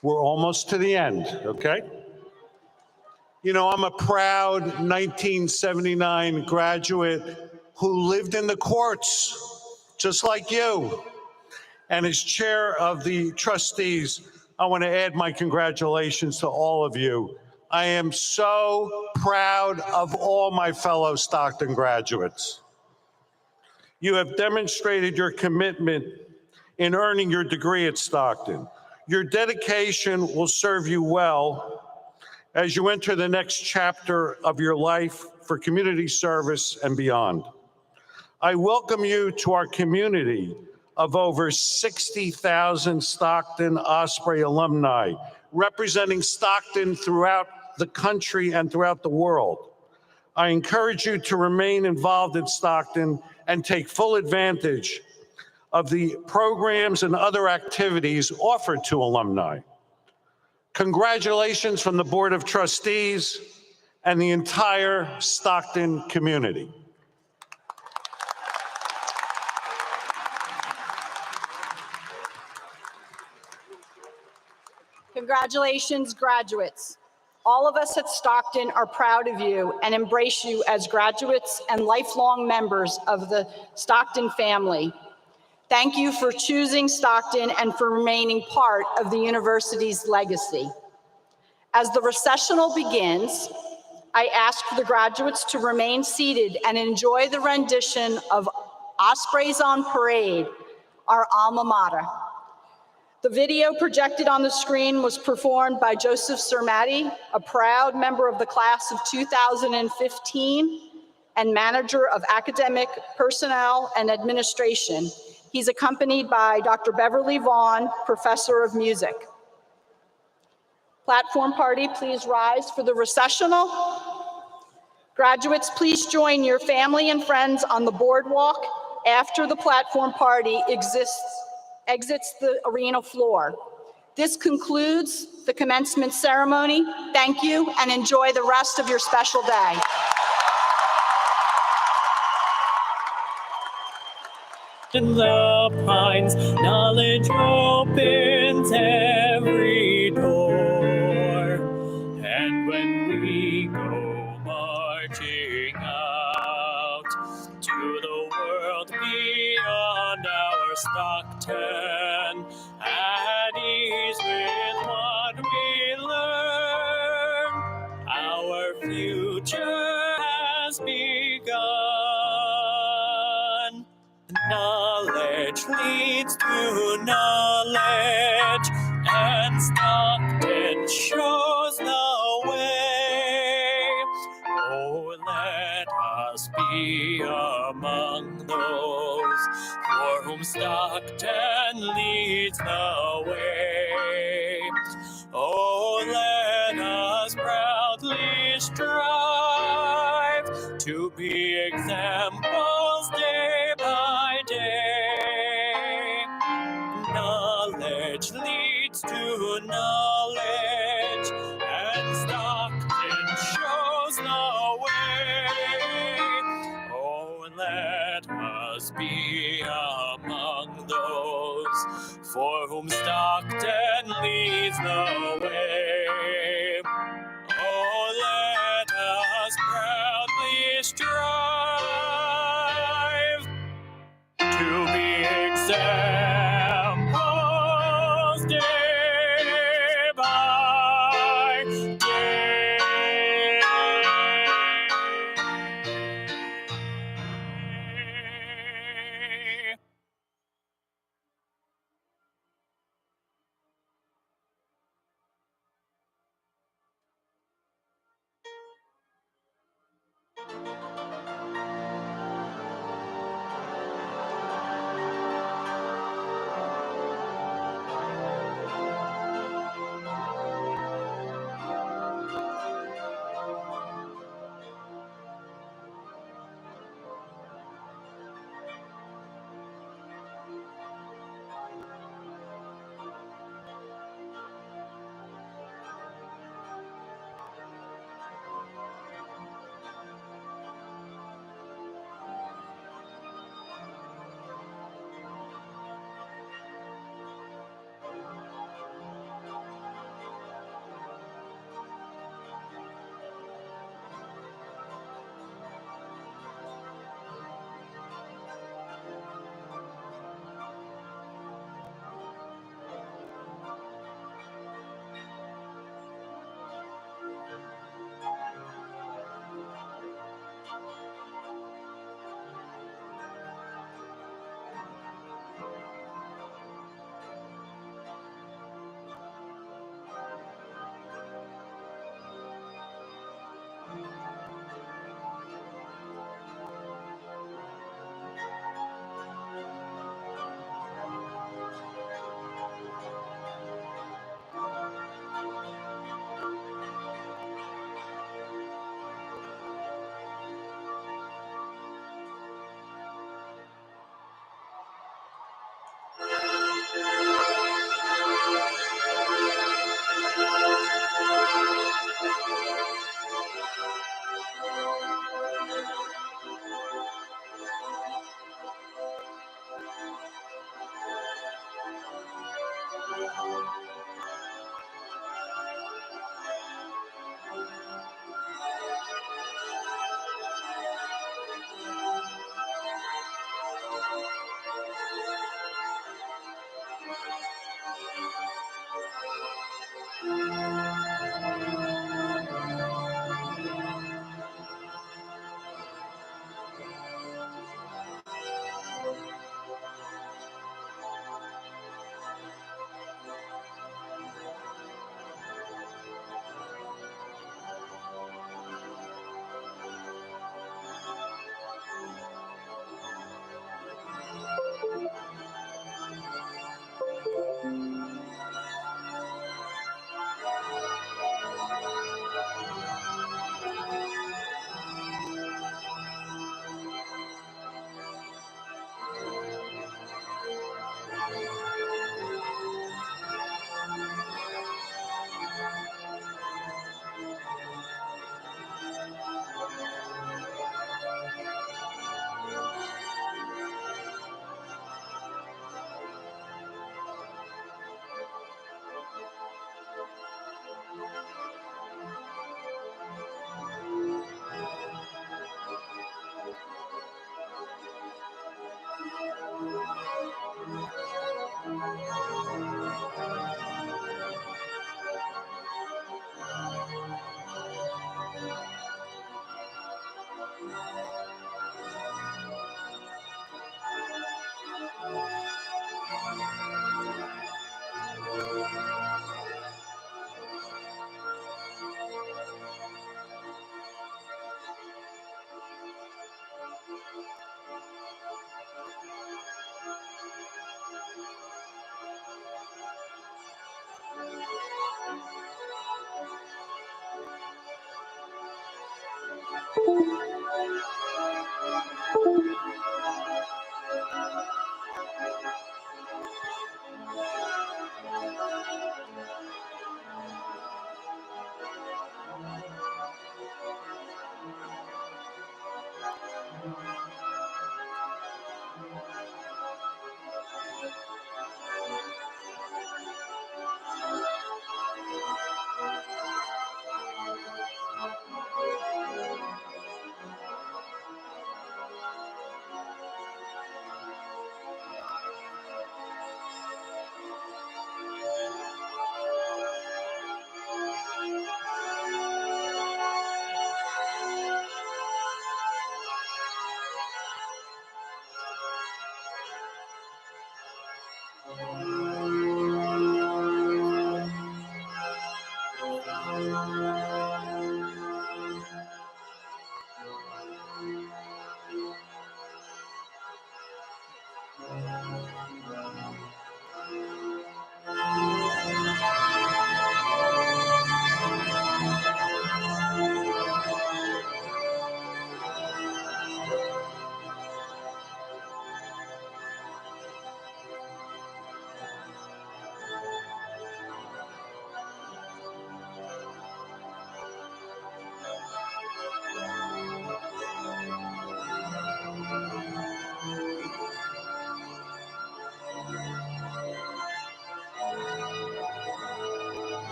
We're almost to the end, okay? You know, I'm a proud 1979 graduate who lived in the courts, just like you. And as chair of the trustees, I want to add my congratulations to all of you. I am so proud of all my fellow Stockton graduates. You have demonstrated your commitment in earning your degree at Stockton. Your dedication will serve you well as you enter the next chapter of your life for community service and beyond. I welcome you to our community of over 60,000 Stockton Osprey alumni, representing Stockton throughout the country and throughout the world. I encourage you to remain involved in Stockton and take full advantage of the programs and other activities offered to alumni. Congratulations from the Board of Trustees and the entire Stockton community. Congratulations, graduates. All of us at Stockton are proud of you and embrace you as graduates and lifelong members of the Stockton family. Thank you for choosing Stockton and for remaining part of the university's legacy. As the recessional begins, I ask the graduates to remain seated and enjoy the rendition of Ospreys on Parade, our alma mater. The video projected on the screen was performed by Joseph Cermati, a proud member of the class of 2015 and manager of academic personnel and administration. He's accompanied by Dr. Beverly Vaughn, professor of music. Platform party, please rise for the recessional. Graduates, please join your family and friends on the boardwalk after the platform party exits the arena floor. This concludes the commencement ceremony. Thank you and enjoy the rest of your special day. In the pines, knowledge opens every door. And when we go marching out to the world beyond our Stockton, at ease with what we learn, our future has begun. Knowledge leads to knowledge, and Stockton shows the way. Oh, let us be among those for whom Stockton leads the way. Oh, let us proudly strive to be examples day by day. Knowledge leads to knowledge, and Stockton shows the way. Oh, let us be among those for whom Stockton leads the way. Oh, let us proudly strive to be examples day by day.